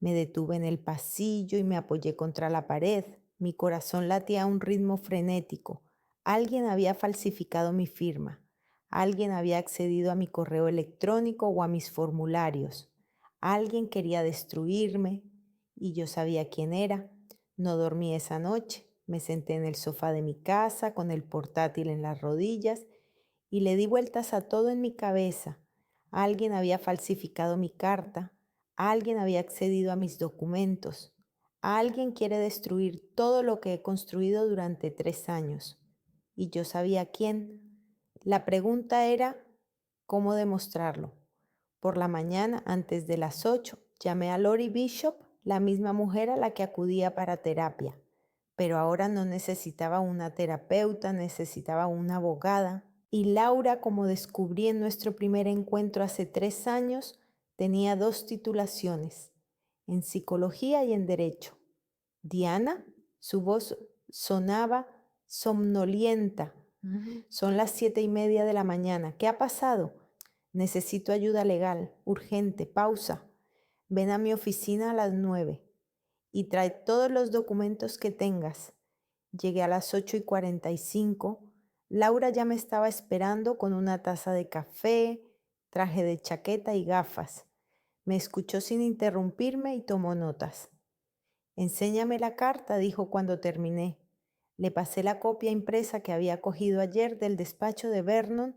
Me detuve en el pasillo y me apoyé contra la pared. Mi corazón latía a un ritmo frenético. Alguien había falsificado mi firma. Alguien había accedido a mi correo electrónico o a mis formularios. Alguien quería destruirme y yo sabía quién era. No dormí esa noche. Me senté en el sofá de mi casa con el portátil en las rodillas y le di vueltas a todo en mi cabeza. Alguien había falsificado mi carta. Alguien había accedido a mis documentos. Alguien quiere destruir todo lo que he construido durante 3 años. Y yo sabía quién. La pregunta era, ¿cómo demostrarlo? Por la mañana, antes de las 8, llamé a Lori Bishop, la misma mujer a la que acudía para terapia. Pero ahora no necesitaba una terapeuta, necesitaba una abogada. Y Laura, como descubrí en nuestro primer encuentro hace 3 años, tenía 2 titulaciones, en psicología y en derecho. Diana, su voz sonaba somnolienta. Son las 7:30 de la mañana. ¿Qué ha pasado? Necesito ayuda legal, urgente, pausa. Ven a mi oficina a las 9 y trae todos los documentos que tengas. Llegué a las 8:45. Laura ya me estaba esperando con una taza de café, traje de chaqueta y gafas. Me escuchó sin interrumpirme y tomó notas. Enséñame la carta, dijo cuando terminé. Le pasé la copia impresa que había cogido ayer del despacho de Vernon.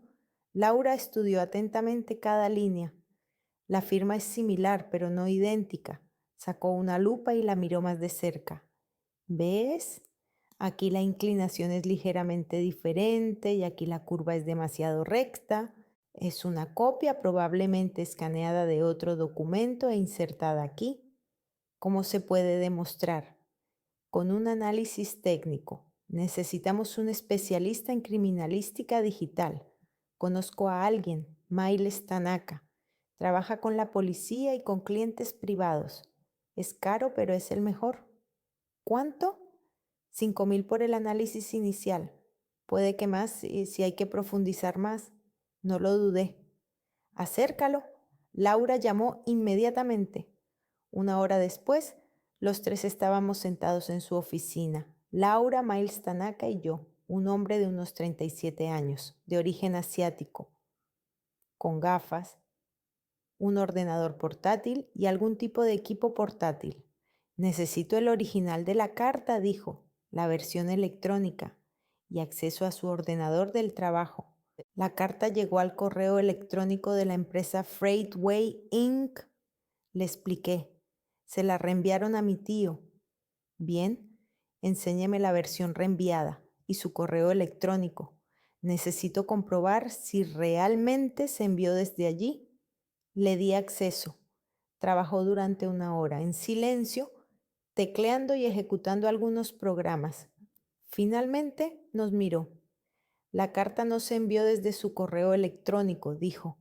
Laura estudió atentamente cada línea. La firma es similar, pero no idéntica. Sacó una lupa y la miró más de cerca. ¿Ves? Aquí la inclinación es ligeramente diferente y aquí la curva es demasiado recta. Es una copia probablemente escaneada de otro documento e insertada aquí. ¿Cómo se puede demostrar? Con un análisis técnico. Necesitamos un especialista en criminalística digital. Conozco a alguien, Miles Tanaka. Trabaja con la policía y con clientes privados. Es caro, pero es el mejor. ¿Cuánto? 5,000 por el análisis inicial. Puede que más si hay que profundizar más. No lo dudé. Acércalo. Laura llamó inmediatamente. 1 hora después, los 3 estábamos sentados en su oficina. Laura, Miles Tanaka y yo, un hombre de unos 37 años, de origen asiático, con gafas, un ordenador portátil y algún tipo de equipo portátil. Necesito el original de la carta, dijo, la versión electrónica, y acceso a su ordenador del trabajo. La carta llegó al correo electrónico de la empresa Freightway Inc. Le expliqué. Se la reenviaron a mi tío. Bien, enséñeme la versión reenviada y su correo electrónico. Necesito comprobar si realmente se envió desde allí. Le di acceso. Trabajó durante 1 hora, en silencio, tecleando y ejecutando algunos programas. Finalmente nos miró. La carta no se envió desde su correo electrónico, dijo.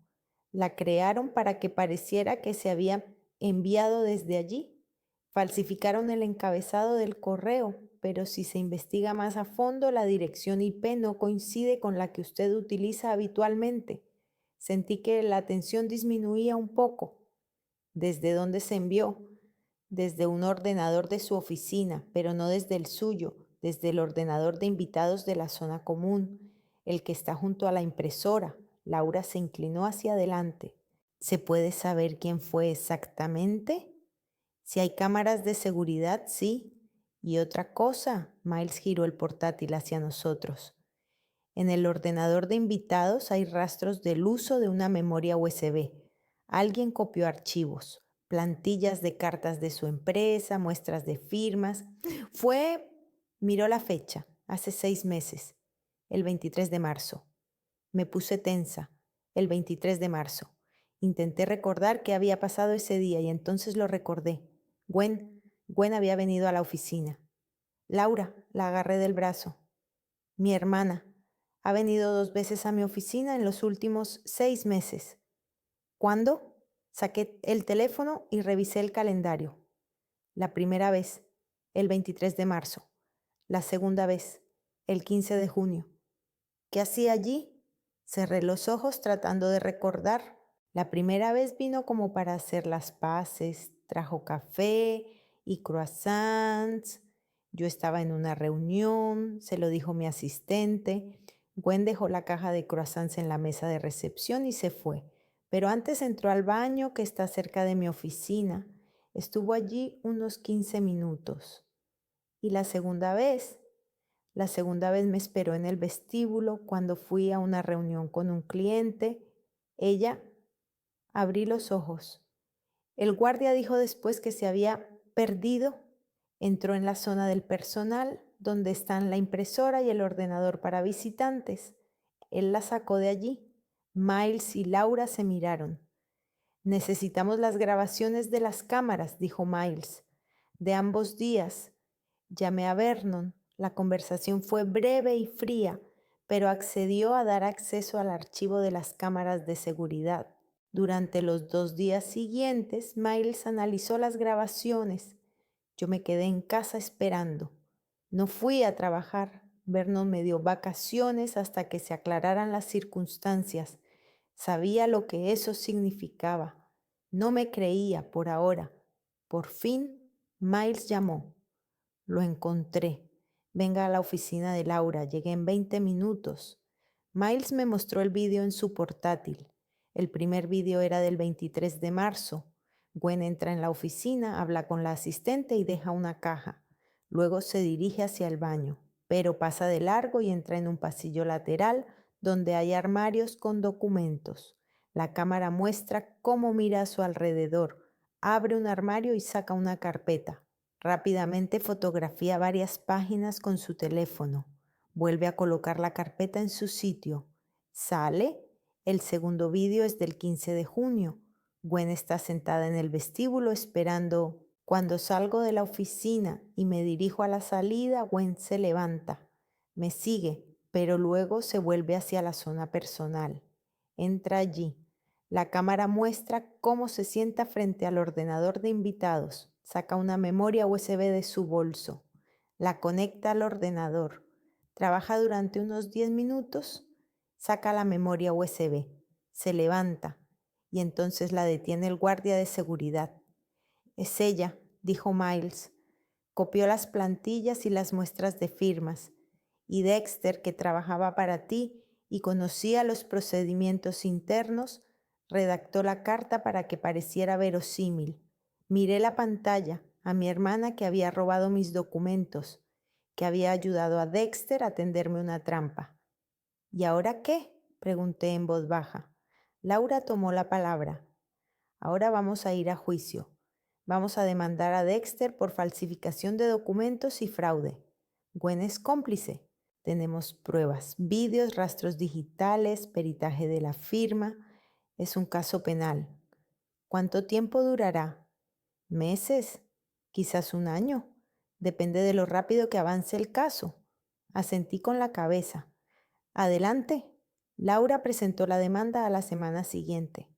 La crearon para que pareciera que se había enviado desde allí. Falsificaron el encabezado del correo, pero si se investiga más a fondo, la dirección IP no coincide con la que usted utiliza habitualmente. Sentí que la tensión disminuía un poco. ¿Desde dónde se envió? Desde un ordenador de su oficina, pero no desde el suyo, desde el ordenador de invitados de la zona común, el que está junto a la impresora. Laura se inclinó hacia adelante. ¿Se puede saber quién fue exactamente? Si hay cámaras de seguridad, sí. Y otra cosa, Miles giró el portátil hacia nosotros. En el ordenador de invitados hay rastros del uso de una memoria USB. Alguien copió archivos, plantillas de cartas de su empresa, muestras de firmas. Miró la fecha, hace 6 meses, el 23 de marzo. Me puse tensa, el 23 de marzo. Intenté recordar qué había pasado ese día y entonces lo recordé. Gwen había venido a la oficina. Laura, la agarré del brazo. Mi hermana ha venido 2 veces a mi oficina en los últimos 6 meses. ¿Cuándo? Saqué el teléfono y revisé el calendario. La primera vez, el 23 de marzo. La segunda vez, el 15 de junio. ¿Qué hacía allí? Cerré los ojos tratando de recordar. La primera vez vino como para hacer las paces, trajo café y croissants. Yo estaba en una reunión, se lo dijo mi asistente. Gwen dejó la caja de croissants en la mesa de recepción y se fue. Pero antes entró al baño que está cerca de mi oficina. Estuvo allí unos 15 minutos. Y la segunda vez me esperó en el vestíbulo cuando fui a una reunión con un cliente. Ella, abrí los ojos. El guardia dijo después que se había perdido. Entró en la zona del personal, donde están la impresora y el ordenador para visitantes. Él la sacó de allí. Miles y Laura se miraron. Necesitamos las grabaciones de las cámaras, dijo Miles, de ambos días. Llamé a Vernon. La conversación fue breve y fría, pero accedió a dar acceso al archivo de las cámaras de seguridad. Durante los 2 días siguientes, Miles analizó las grabaciones. Yo me quedé en casa esperando. No fui a trabajar. Vernon me dio vacaciones hasta que se aclararan las circunstancias. Sabía lo que eso significaba. No me creía por ahora. Por fin, Miles llamó. Lo encontré. Venga a la oficina de Laura. Llegué en 20 minutos. Miles me mostró el vídeo en su portátil. El primer vídeo era del 23 de marzo. Gwen entra en la oficina, habla con la asistente y deja una caja. Luego se dirige hacia el baño, pero pasa de largo y entra en un pasillo lateral donde hay armarios con documentos. La cámara muestra cómo mira a su alrededor. Abre un armario y saca una carpeta. Rápidamente fotografía varias páginas con su teléfono. Vuelve a colocar la carpeta en su sitio. Sale. El segundo vídeo es del 15 de junio. Gwen está sentada en el vestíbulo esperando. Cuando salgo de la oficina y me dirijo a la salida, Gwen se levanta. Me sigue, pero luego se vuelve hacia la zona personal. Entra allí. La cámara muestra cómo se sienta frente al ordenador de invitados. Saca una memoria USB de su bolso. La conecta al ordenador. Trabaja durante unos 10 minutos. Saca la memoria USB. Se levanta y entonces la detiene el guardia de seguridad. Es ella, dijo Miles. Copió las plantillas y las muestras de firmas. Y Dexter, que trabajaba para ti y conocía los procedimientos internos, redactó la carta para que pareciera verosímil. Miré la pantalla, a mi hermana que había robado mis documentos, que había ayudado a Dexter a tenderme una trampa. ¿Y ahora qué?, pregunté en voz baja. Laura tomó la palabra. Ahora vamos a ir a juicio. Vamos a demandar a Dexter por falsificación de documentos y fraude. Gwen es cómplice. Tenemos pruebas, vídeos, rastros digitales, peritaje de la firma. Es un caso penal. ¿Cuánto tiempo durará? ¿Meses? ¿Quizás un año? Depende de lo rápido que avance el caso. Asentí con la cabeza. Adelante. Laura presentó la demanda a la semana siguiente.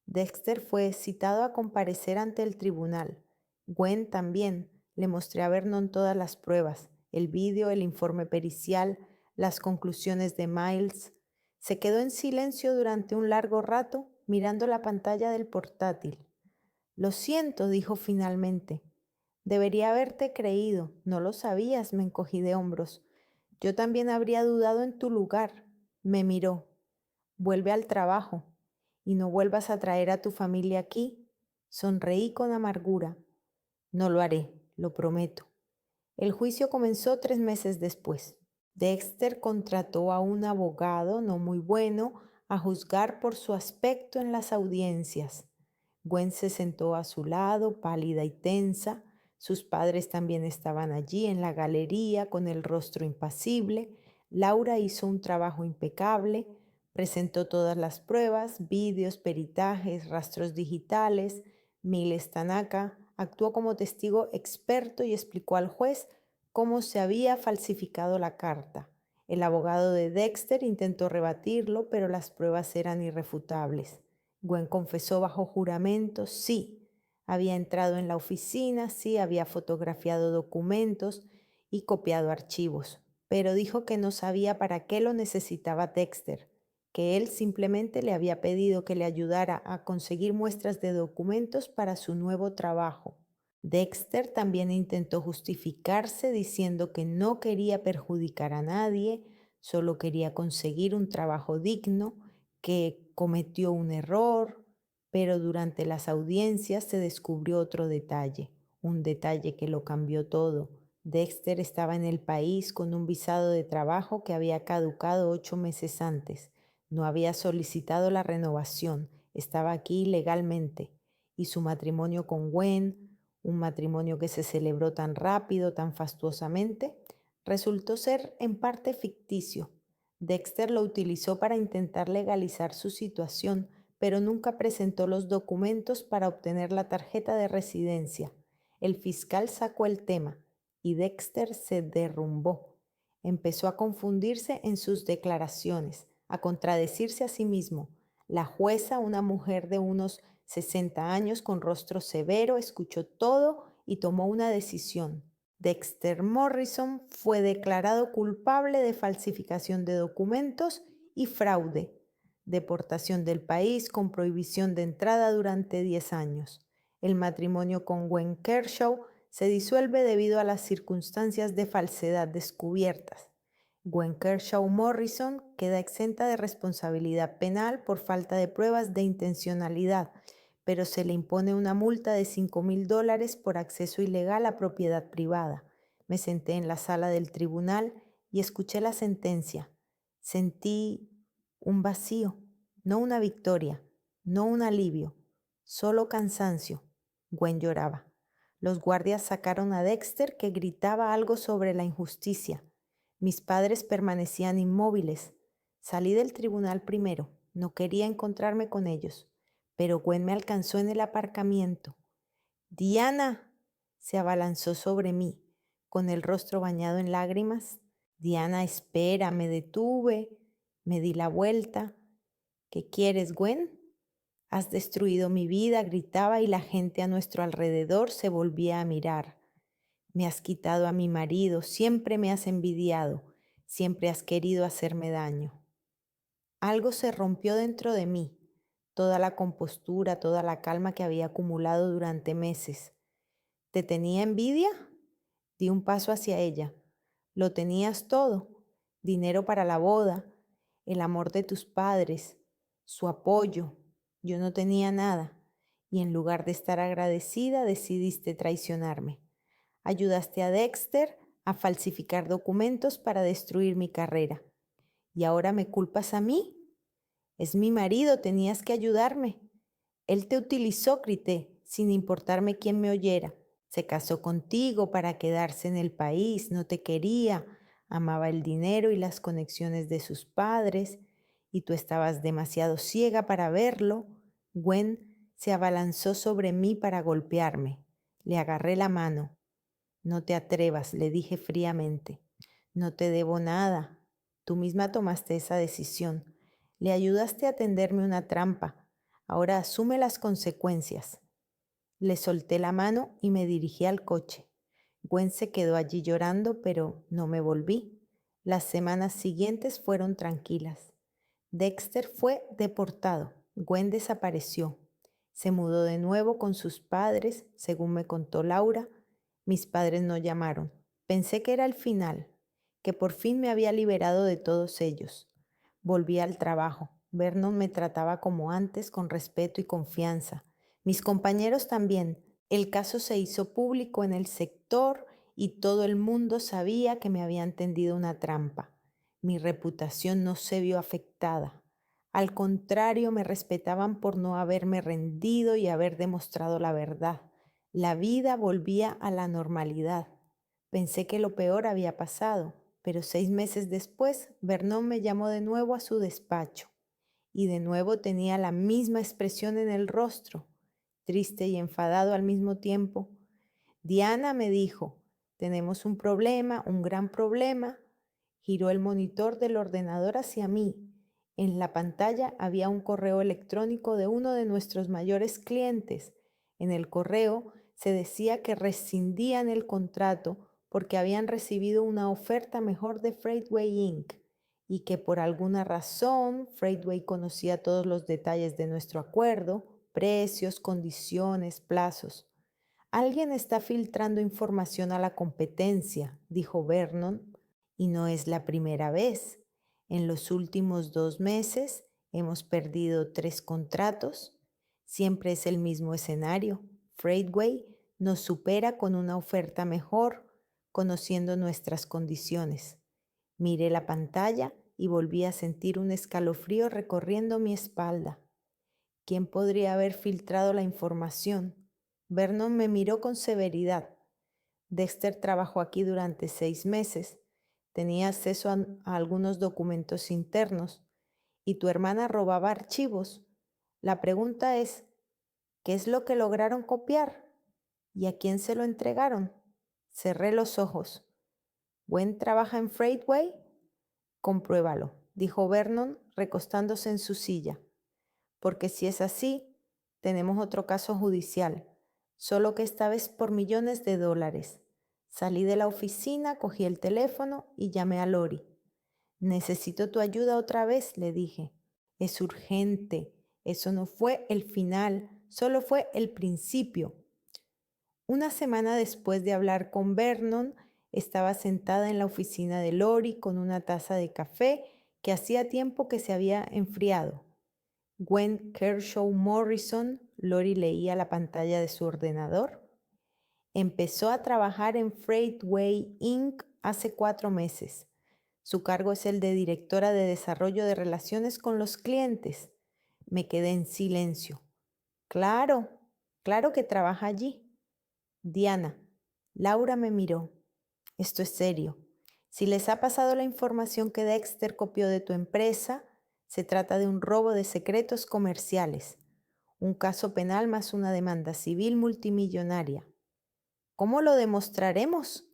Dexter fue citado a comparecer ante el tribunal. Gwen también. Le mostré a Vernon todas las pruebas, el vídeo, el informe pericial, las conclusiones de Miles. Se quedó en silencio durante un largo rato mirando la pantalla del portátil. Lo siento, dijo finalmente. Debería haberte creído. No lo sabías, me encogí de hombros. Yo también habría dudado en tu lugar. Me miró. Vuelve al trabajo y no vuelvas a traer a tu familia aquí. Sonreí con amargura. No lo haré, lo prometo. El juicio comenzó 3 meses después. Dexter contrató a un abogado no muy bueno a juzgar por su aspecto en las audiencias. Gwen se sentó a su lado, pálida y tensa. Sus padres también estaban allí en la galería con el rostro impasible. Laura hizo un trabajo impecable, presentó todas las pruebas, vídeos, peritajes, rastros digitales. Miles Tanaka actuó como testigo experto y explicó al juez cómo se había falsificado la carta. El abogado de Dexter intentó rebatirlo, pero las pruebas eran irrefutables. Gwen confesó bajo juramento, sí, había entrado en la oficina, sí, había fotografiado documentos y copiado archivos, pero dijo que no sabía para qué lo necesitaba Dexter, que él simplemente le había pedido que le ayudara a conseguir muestras de documentos para su nuevo trabajo. Dexter también intentó justificarse diciendo que no quería perjudicar a nadie, solo quería conseguir un trabajo digno, que cometió un error, pero durante las audiencias se descubrió otro detalle, un detalle que lo cambió todo. Dexter estaba en el país con un visado de trabajo que había caducado 8 meses antes. No había solicitado la renovación, estaba aquí legalmente. Y su matrimonio con Gwen, un matrimonio que se celebró tan rápido, tan fastuosamente, resultó ser en parte ficticio. Dexter lo utilizó para intentar legalizar su situación, pero nunca presentó los documentos para obtener la tarjeta de residencia. El fiscal sacó el tema y Dexter se derrumbó. Empezó a confundirse en sus declaraciones, a contradecirse a sí mismo. La jueza, una mujer de unos 60 años con rostro severo, escuchó todo y tomó una decisión. Dexter Morrison fue declarado culpable de falsificación de documentos y fraude, deportación del país con prohibición de entrada durante 10 años. El matrimonio con Gwen Kershaw se disuelve debido a las circunstancias de falsedad descubiertas. Gwen Kershaw Morrison queda exenta de responsabilidad penal por falta de pruebas de intencionalidad, pero se le impone una multa de $5,000 por acceso ilegal a propiedad privada. Me senté en la sala del tribunal y escuché la sentencia. Sentí un vacío, no una victoria, no un alivio, solo cansancio. Gwen lloraba. Los guardias sacaron a Dexter, que gritaba algo sobre la injusticia. Mis padres permanecían inmóviles. Salí del tribunal primero. No quería encontrarme con ellos, pero Gwen me alcanzó en el aparcamiento. Diana, se abalanzó sobre mí, con el rostro bañado en lágrimas. Diana, espera, me detuve, me di la vuelta. ¿Qué quieres, Gwen? Has destruido mi vida, gritaba, y la gente a nuestro alrededor se volvía a mirar. Me has quitado a mi marido, siempre me has envidiado, siempre has querido hacerme daño. Algo se rompió dentro de mí, toda la compostura, toda la calma que había acumulado durante meses. ¿Te tenía envidia? Di un paso hacia ella. Lo tenías todo: dinero para la boda, el amor de tus padres, su apoyo. Yo no tenía nada, y en lugar de estar agradecida, decidiste traicionarme. Ayudaste a Dexter a falsificar documentos para destruir mi carrera. ¿Y ahora me culpas a mí? Es mi marido, tenías que ayudarme. Él te utilizó, grité, sin importarme quién me oyera. Se casó contigo para quedarse en el país, no te quería, amaba el dinero y las conexiones de sus padres, y tú estabas demasiado ciega para verlo. Gwen se abalanzó sobre mí para golpearme. Le agarré la mano. No te atrevas, le dije fríamente. No te debo nada. Tú misma tomaste esa decisión. Le ayudaste a tenderme una trampa. Ahora asume las consecuencias. Le solté la mano y me dirigí al coche. Gwen se quedó allí llorando, pero no me volví. Las semanas siguientes fueron tranquilas. Dexter fue deportado. Gwen desapareció. Se mudó de nuevo con sus padres, según me contó Laura. Mis padres no llamaron. Pensé que era el final, que por fin me había liberado de todos ellos. Volví al trabajo. Vernon me trataba como antes, con respeto y confianza. Mis compañeros también. El caso se hizo público en el sector y todo el mundo sabía que me habían tendido una trampa. Mi reputación no se vio afectada. Al contrario, me respetaban por no haberme rendido y haber demostrado la verdad. La vida volvía a la normalidad. Pensé que lo peor había pasado, pero 6 meses después, Vernon me llamó de nuevo a su despacho y de nuevo tenía la misma expresión en el rostro, triste y enfadado al mismo tiempo. Diana, me dijo, tenemos un problema, un gran problema. Giró el monitor del ordenador hacia mí. En la pantalla había un correo electrónico de uno de nuestros mayores clientes. En el correo se decía que rescindían el contrato porque habían recibido una oferta mejor de Freightway Inc. y que por alguna razón Freightway conocía todos los detalles de nuestro acuerdo, precios, condiciones, plazos. Alguien está filtrando información a la competencia, dijo Vernon, y no es la primera vez. En los últimos 2 meses hemos perdido 3 contratos. Siempre es el mismo escenario. Freightway nos supera con una oferta mejor, conociendo nuestras condiciones. Miré la pantalla y volví a sentir un escalofrío recorriendo mi espalda. ¿Quién podría haber filtrado la información? Vernon me miró con severidad. Dexter trabajó aquí durante 6 meses. Tenía acceso a algunos documentos internos y tu hermana robaba archivos. La pregunta es, ¿qué es lo que lograron copiar? ¿Y a quién se lo entregaron? Cerré los ojos. ¿Gwen trabaja en Freightway? Compruébalo, dijo Vernon, recostándose en su silla. Porque si es así, tenemos otro caso judicial, solo que esta vez por millones de dólares. Salí de la oficina, cogí el teléfono y llamé a Lori. Necesito tu ayuda otra vez, le dije. Es urgente. Eso no fue el final, solo fue el principio. Una semana después de hablar con Vernon, estaba sentada en la oficina de Lori con una taza de café que hacía tiempo que se había enfriado. Gwen Kershaw Morrison, Lori leía la pantalla de su ordenador. Empezó a trabajar en Freightway Inc. hace 4 meses. Su cargo es el de directora de desarrollo de relaciones con los clientes. Me quedé en silencio. Claro, claro que trabaja allí. Diana, Laura me miró. Esto es serio. Si les ha pasado la información que Dexter copió de tu empresa, se trata de un robo de secretos comerciales, un caso penal más una demanda civil multimillonaria. ¿Cómo lo demostraremos?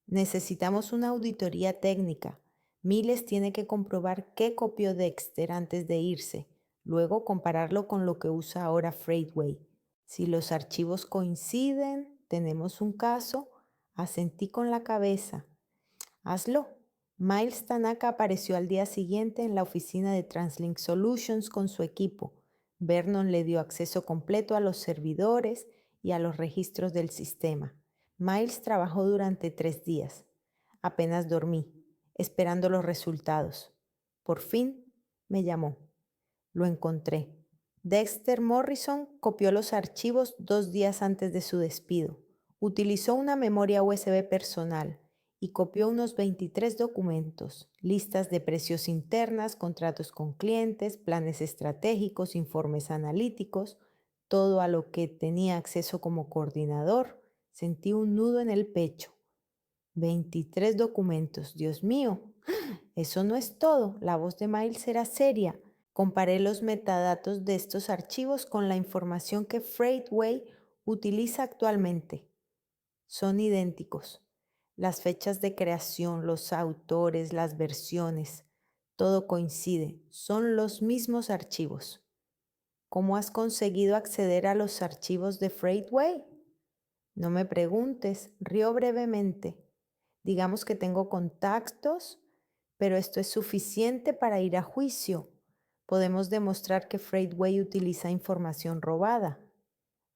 Necesitamos una auditoría técnica. Miles tiene que comprobar qué copió Dexter antes de irse, luego compararlo con lo que usa ahora Freightway. Si los archivos coinciden, tenemos un caso. Asentí con la cabeza. Hazlo. Miles Tanaka apareció al día siguiente en la oficina de TransLink Solutions con su equipo. Vernon le dio acceso completo a los servidores y a los registros del sistema. Miles trabajó durante 3 días. Apenas dormí, esperando los resultados. Por fin me llamó. Lo encontré. Dexter Morrison copió los archivos 2 días antes de su despido. Utilizó una memoria USB personal y copió unos 23 documentos, listas de precios internas, contratos con clientes, planes estratégicos, informes analíticos, todo a lo que tenía acceso como coordinador. Sentí un nudo en el pecho. 23 documentos, Dios mío. Eso no es todo, la voz de Miles era seria. Comparé los metadatos de estos archivos con la información que Freightway utiliza actualmente. Son idénticos. Las fechas de creación, los autores, las versiones, todo coincide. Son los mismos archivos. ¿Cómo has conseguido acceder a los archivos de Freightway? No me preguntes, rió brevemente. Digamos que tengo contactos, pero esto es suficiente para ir a juicio. Podemos demostrar que Freightway utiliza información robada.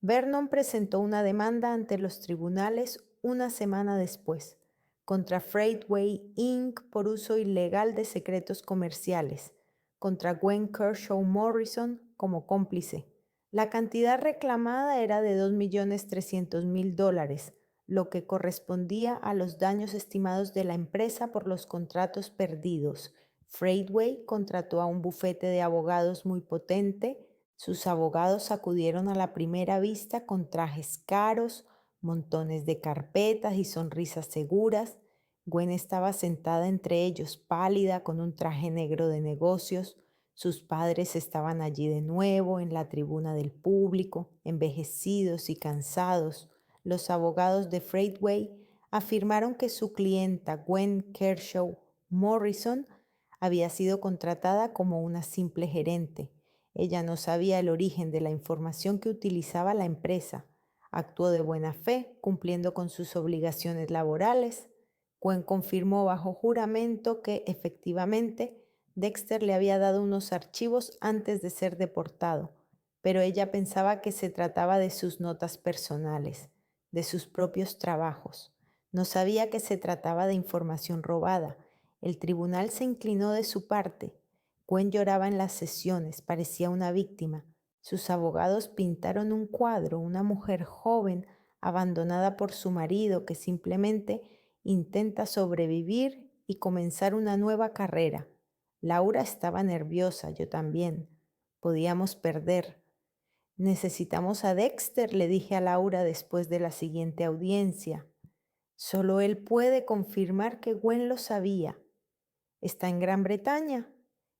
Vernon presentó una demanda ante los tribunales una semana después contra Freightway Inc. por uso ilegal de secretos comerciales, contra Gwen Kershaw Morrison como cómplice. La cantidad reclamada era de $2.300.000, lo que correspondía a los daños estimados de la empresa por los contratos perdidos. Freightway contrató a un bufete de abogados muy potente. Sus abogados acudieron a la primera vista con trajes caros, montones de carpetas y sonrisas seguras. Gwen estaba sentada entre ellos, pálida, con un traje negro de negocios. Sus padres estaban allí de nuevo, en la tribuna del público, envejecidos y cansados. Los abogados de Freightway afirmaron que su clienta, Gwen Kershaw Morrison, había sido contratada como una simple gerente. Ella no sabía el origen de la información que utilizaba la empresa. Actuó de buena fe, cumpliendo con sus obligaciones laborales. Gwen confirmó bajo juramento que, efectivamente, Dexter le había dado unos archivos antes de ser deportado, pero ella pensaba que se trataba de sus notas personales, de sus propios trabajos. No sabía que se trataba de información robada. El tribunal se inclinó de su parte. Gwen lloraba en las sesiones, parecía una víctima. Sus abogados pintaron un cuadro, una mujer joven, abandonada por su marido, que simplemente intenta sobrevivir y comenzar una nueva carrera. Laura estaba nerviosa, yo también. Podíamos perder. Necesitamos a Dexter, le dije a Laura después de la siguiente audiencia. Solo él puede confirmar que Gwen lo sabía. Está en Gran Bretaña.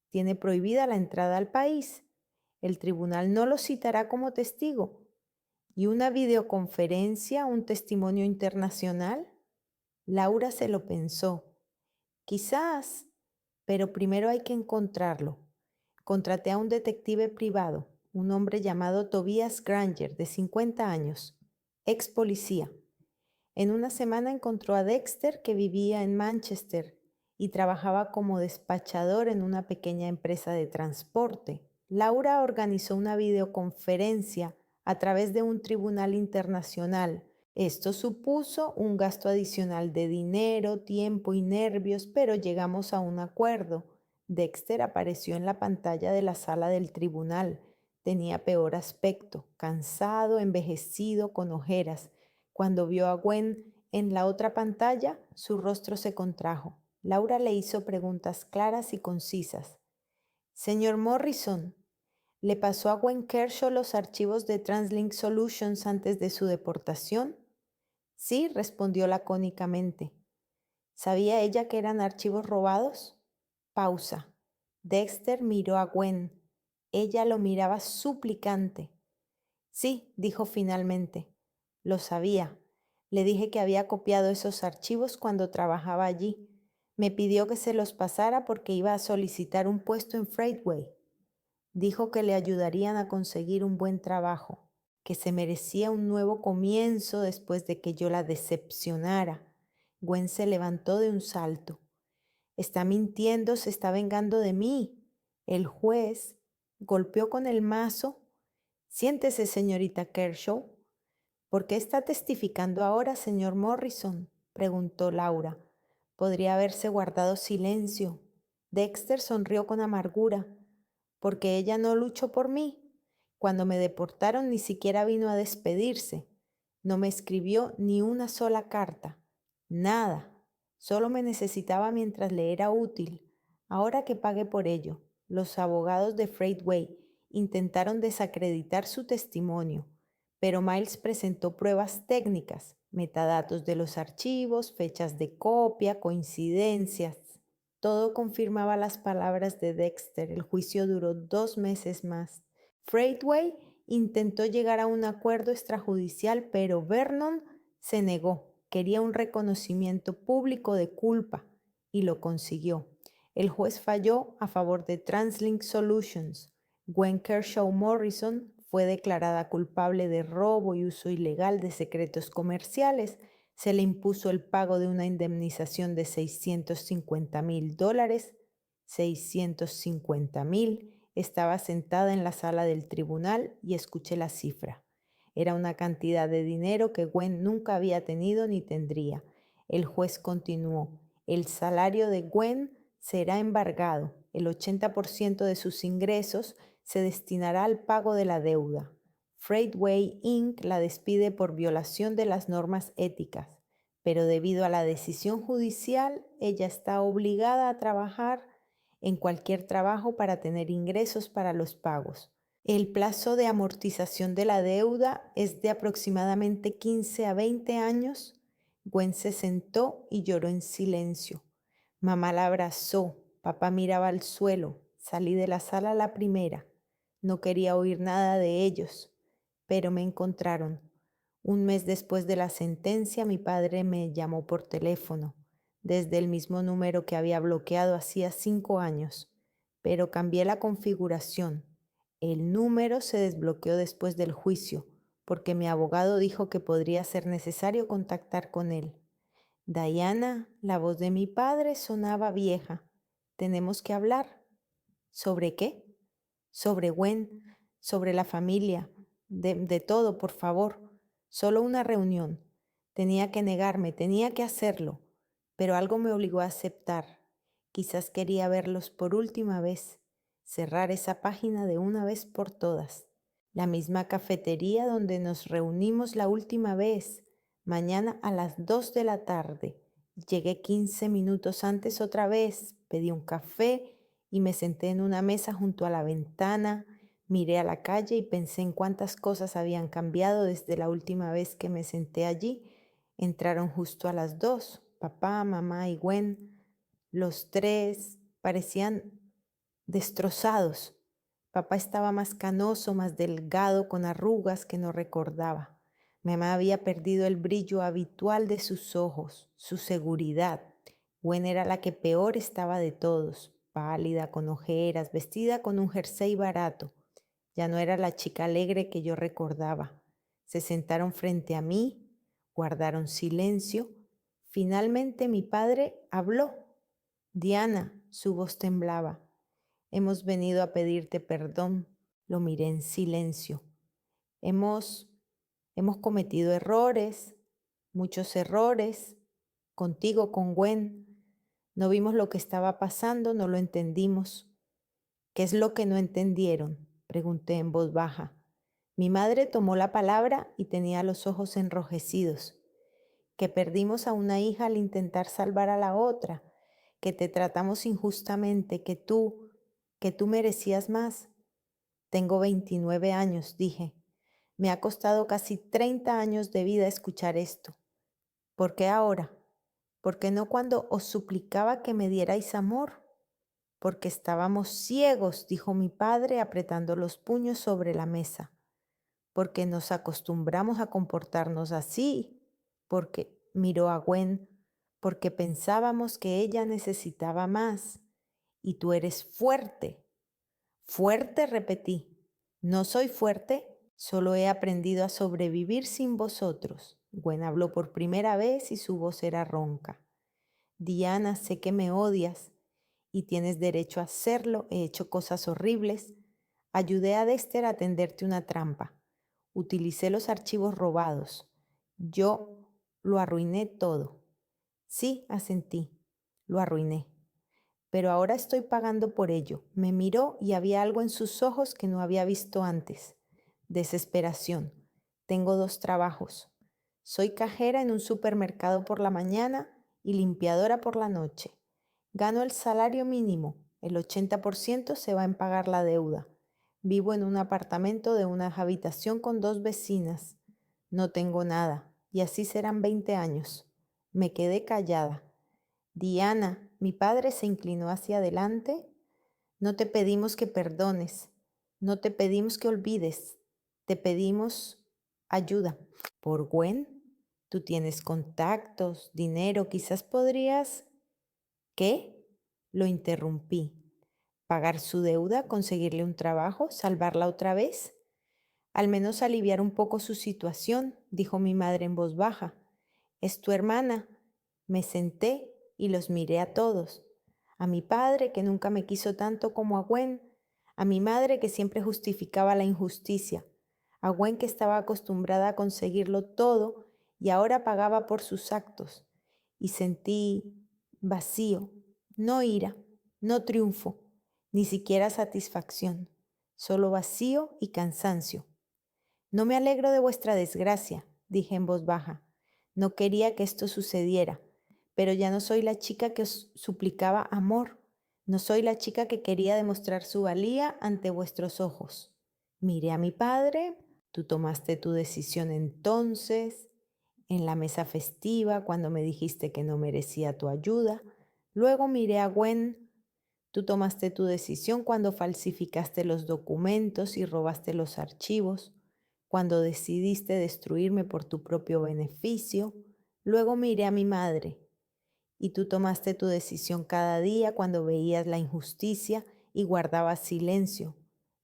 Tiene prohibida la entrada al país. El tribunal no lo citará como testigo. ¿Y una videoconferencia, un testimonio internacional? Laura se lo pensó. Quizás, pero primero hay que encontrarlo. Contraté a un detective privado, un hombre llamado Tobias Granger, de 50 años, ex policía. En una semana encontró a Dexter, que vivía en Manchester y trabajaba como despachador en una pequeña empresa de transporte. Laura organizó una videoconferencia a través de un tribunal internacional. Esto supuso un gasto adicional de dinero, tiempo y nervios, pero llegamos a un acuerdo. Dexter apareció en la pantalla de la sala del tribunal. Tenía peor aspecto, cansado, envejecido, con ojeras. Cuando vio a Gwen en la otra pantalla, su rostro se contrajo. Laura le hizo preguntas claras y concisas. Señor Morrison, ¿le pasó a Gwen Kershaw los archivos de TransLink Solutions antes de su deportación? Sí, respondió lacónicamente. ¿Sabía ella que eran archivos robados? Pausa. Dexter miró a Gwen. Ella lo miraba suplicante. Sí, dijo finalmente. Lo sabía. Le dije que había copiado esos archivos cuando trabajaba allí. Me pidió que se los pasara porque iba a solicitar un puesto en Freightway. Dijo que le ayudarían a conseguir un buen trabajo, que se merecía un nuevo comienzo después de que yo la decepcionara. Gwen se levantó de un salto. Está mintiendo, se está vengando de mí. El juez golpeó con el mazo. Siéntese, señorita Kershaw. ¿Por qué está testificando ahora, señor Morrison?, preguntó Laura. Podría haberse guardado silencio. Dexter sonrió con amargura. Porque ella no luchó por mí. Cuando me deportaron ni siquiera vino a despedirse. No me escribió ni una sola carta. Nada. Solo me necesitaba mientras le era útil. Ahora que pague por ello. Los abogados de Freightway intentaron desacreditar su testimonio, pero Miles presentó pruebas técnicas, metadatos de los archivos, fechas de copia, coincidencias. Todo confirmaba las palabras de Dexter. El juicio duró 2 meses más. Freightway intentó llegar a un acuerdo extrajudicial, pero Vernon se negó. Quería un reconocimiento público de culpa y lo consiguió. El juez falló a favor de TransLink Solutions. Gwen Kershaw Morrison fue declarada culpable de robo y uso ilegal de secretos comerciales. Se le impuso el pago de una indemnización de $650,000. $650,000. Estaba sentada en la sala del tribunal y escuché la cifra. Era una cantidad de dinero que Gwen nunca había tenido ni tendría. El juez continuó: el salario de Gwen será embargado. El 80% de sus ingresos se destinará al pago de la deuda. Freightway Inc. la despide por violación de las normas éticas, pero debido a la decisión judicial, ella está obligada a trabajar en cualquier trabajo para tener ingresos para los pagos. El plazo de amortización de la deuda es de aproximadamente 15 a 20 años. Gwen se sentó y lloró en silencio. Mamá la abrazó, papá miraba al suelo. Salí de la sala a la primera. No quería oír nada de ellos, pero me encontraron. Un mes después de la sentencia, mi padre me llamó por teléfono, desde el mismo número que había bloqueado hacía 5 años, pero cambié la configuración. El número se desbloqueó después del juicio, porque mi abogado dijo que podría ser necesario contactar con él. Diana, la voz de mi padre sonaba vieja. Tenemos que hablar. ¿Sobre qué? Sobre Gwen, sobre la familia, de todo, por favor. Solo una reunión. Tenía que negarme, tenía que hacerlo, pero algo me obligó a aceptar. Quizás quería verlos por última vez, cerrar esa página de una vez por todas. La misma cafetería donde nos reunimos la última vez, mañana a las 2 de la tarde. Llegué 15 minutos antes otra vez, pedí un café y me senté en una mesa junto a la ventana. Miré a la calle y pensé en cuántas cosas habían cambiado desde la última vez que me senté allí. Entraron justo a las 2, papá, mamá y Gwen. Los tres parecían destrozados. Papá estaba más canoso, más delgado, con arrugas que no recordaba. Mamá había perdido el brillo habitual de sus ojos, su seguridad. Gwen era la que peor estaba de todos, pálida, con ojeras, vestida con un jersey barato. Ya no era la chica alegre que yo recordaba. Se sentaron frente a mí, guardaron silencio. Finalmente mi padre habló. Diana, su voz temblaba. Hemos venido a pedirte perdón. Lo miré en silencio. Hemos cometido errores, muchos errores, contigo, con Gwen. No vimos lo que estaba pasando, no lo entendimos. ¿Qué es lo que no entendieron?, pregunté en voz baja. Mi madre tomó la palabra y tenía los ojos enrojecidos. Que perdimos a una hija al intentar salvar a la otra, que te tratamos injustamente, que tú merecías más. Tengo 29 años, dije. Me ha costado casi 30 años de vida escuchar esto. ¿Por qué ahora? ¿Por qué no cuando os suplicaba que me dierais amor? Porque estábamos ciegos, dijo mi padre apretando los puños sobre la mesa. Porque nos acostumbramos a comportarnos así. Porque miró a Gwen, porque pensábamos que ella necesitaba más. Y tú eres fuerte. Fuerte, repetí. No soy fuerte, solo he aprendido a sobrevivir sin vosotros. Gwen habló por primera vez y su voz era ronca. Diana, sé que me odias y tienes derecho a hacerlo. He hecho cosas horribles. Ayudé a Dexter a tenderte una trampa. Utilicé los archivos robados. Yo lo arruiné todo. Sí, asentí. Lo arruiné. Pero ahora estoy pagando por ello. Me miró y había algo en sus ojos que no había visto antes. Desesperación. Tengo 2 trabajos. Soy cajera en un supermercado por la mañana y limpiadora por la noche. Gano el salario mínimo. El 80% se va en pagar la deuda. Vivo en un apartamento de una habitación con 2 vecinas. No tengo nada, y así serán 20 años. Me quedé callada. Diana, mi padre se inclinó hacia adelante. No te pedimos que perdones, no te pedimos que olvides, te pedimos ayuda. ¿Por Gwen? Tú tienes contactos, dinero, quizás podrías... ¿Qué? Lo interrumpí. ¿Pagar su deuda, conseguirle un trabajo, salvarla otra vez? Al menos aliviar un poco su situación, dijo mi madre en voz baja. Es tu hermana. Me senté y los miré a todos. A mi padre, que nunca me quiso tanto como a Gwen, a mi madre que siempre justificaba la injusticia, a Gwen que estaba acostumbrada a conseguirlo todo y ahora pagaba por sus actos. Y sentí vacío, no ira, no triunfo, ni siquiera satisfacción, solo vacío y cansancio. No me alegro de vuestra desgracia, dije en voz baja. No quería que esto sucediera, pero ya no soy la chica que os suplicaba amor. No soy la chica que quería demostrar su valía ante vuestros ojos. Miré a mi padre, tú tomaste tu decisión entonces, en la mesa festiva, cuando me dijiste que no merecía tu ayuda. Luego miré a Gwen, tú tomaste tu decisión cuando falsificaste los documentos y robaste los archivos, cuando decidiste destruirme por tu propio beneficio. Luego miré a mi madre, y tú tomaste tu decisión cada día cuando veías la injusticia y guardabas silencio.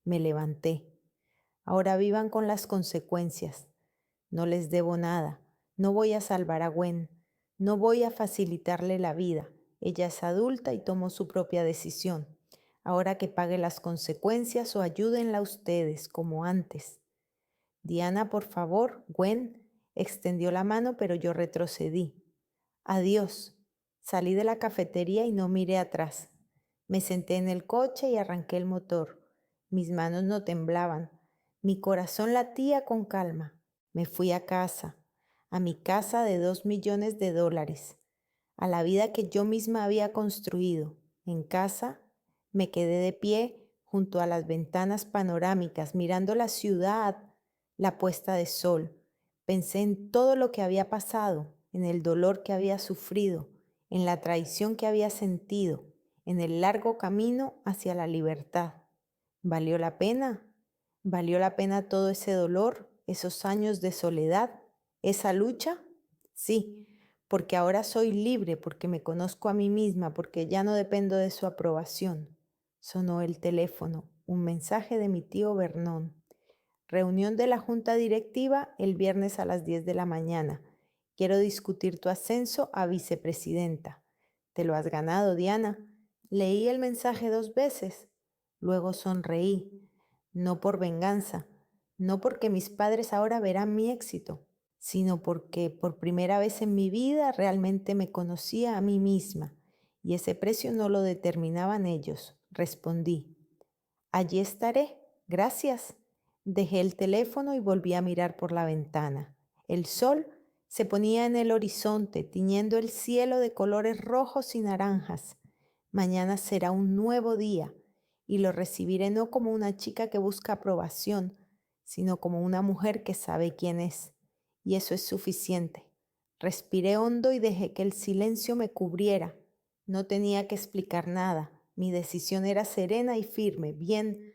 Me levanté. Ahora vivan con las consecuencias. No les debo nada. No voy a salvar a Gwen. No voy a facilitarle la vida. Ella es adulta y tomó su propia decisión. Ahora que pague las consecuencias o ayúdenla ustedes, como antes. Diana, por favor, Gwen, extendió la mano, pero yo retrocedí. Adiós. Salí de la cafetería y no miré atrás. Me senté en el coche y arranqué el motor. Mis manos no temblaban. Mi corazón latía con calma. Me fui a mi casa de $2 millones, a la vida que yo misma había construido. En casa me quedé de pie junto a las ventanas panorámicas, mirando la ciudad, la puesta de sol. Pensé en todo lo que había pasado, en el dolor que había sufrido, en la traición que había sentido, en el largo camino hacia la libertad. ¿Valió la pena? ¿Valió la pena todo ese dolor, esos años de soledad, esa lucha? Sí, porque ahora soy libre, porque me conozco a mí misma, porque ya no dependo de su aprobación. Sonó el teléfono, un mensaje de mi tío Vernon. Reunión de la junta directiva el viernes a las 10 de la mañana. Quiero discutir tu ascenso a vicepresidenta. Te lo has ganado, Diana. Leí el mensaje 2 veces. Luego sonreí, no por venganza, no porque mis padres ahora verán mi éxito, sino porque por primera vez en mi vida realmente me conocía a mí misma, y ese precio no lo determinaban ellos. Respondí, allí estaré, gracias. Dejé el teléfono y volví a mirar por la ventana. El sol se ponía en el horizonte, tiñendo el cielo de colores rojos y naranjas. Mañana será un nuevo día y lo recibiré no como una chica que busca aprobación, sino como una mujer que sabe quién es. Y eso es suficiente. Respiré hondo y dejé que el silencio me cubriera. No tenía que explicar nada. Mi decisión era serena y firme, bien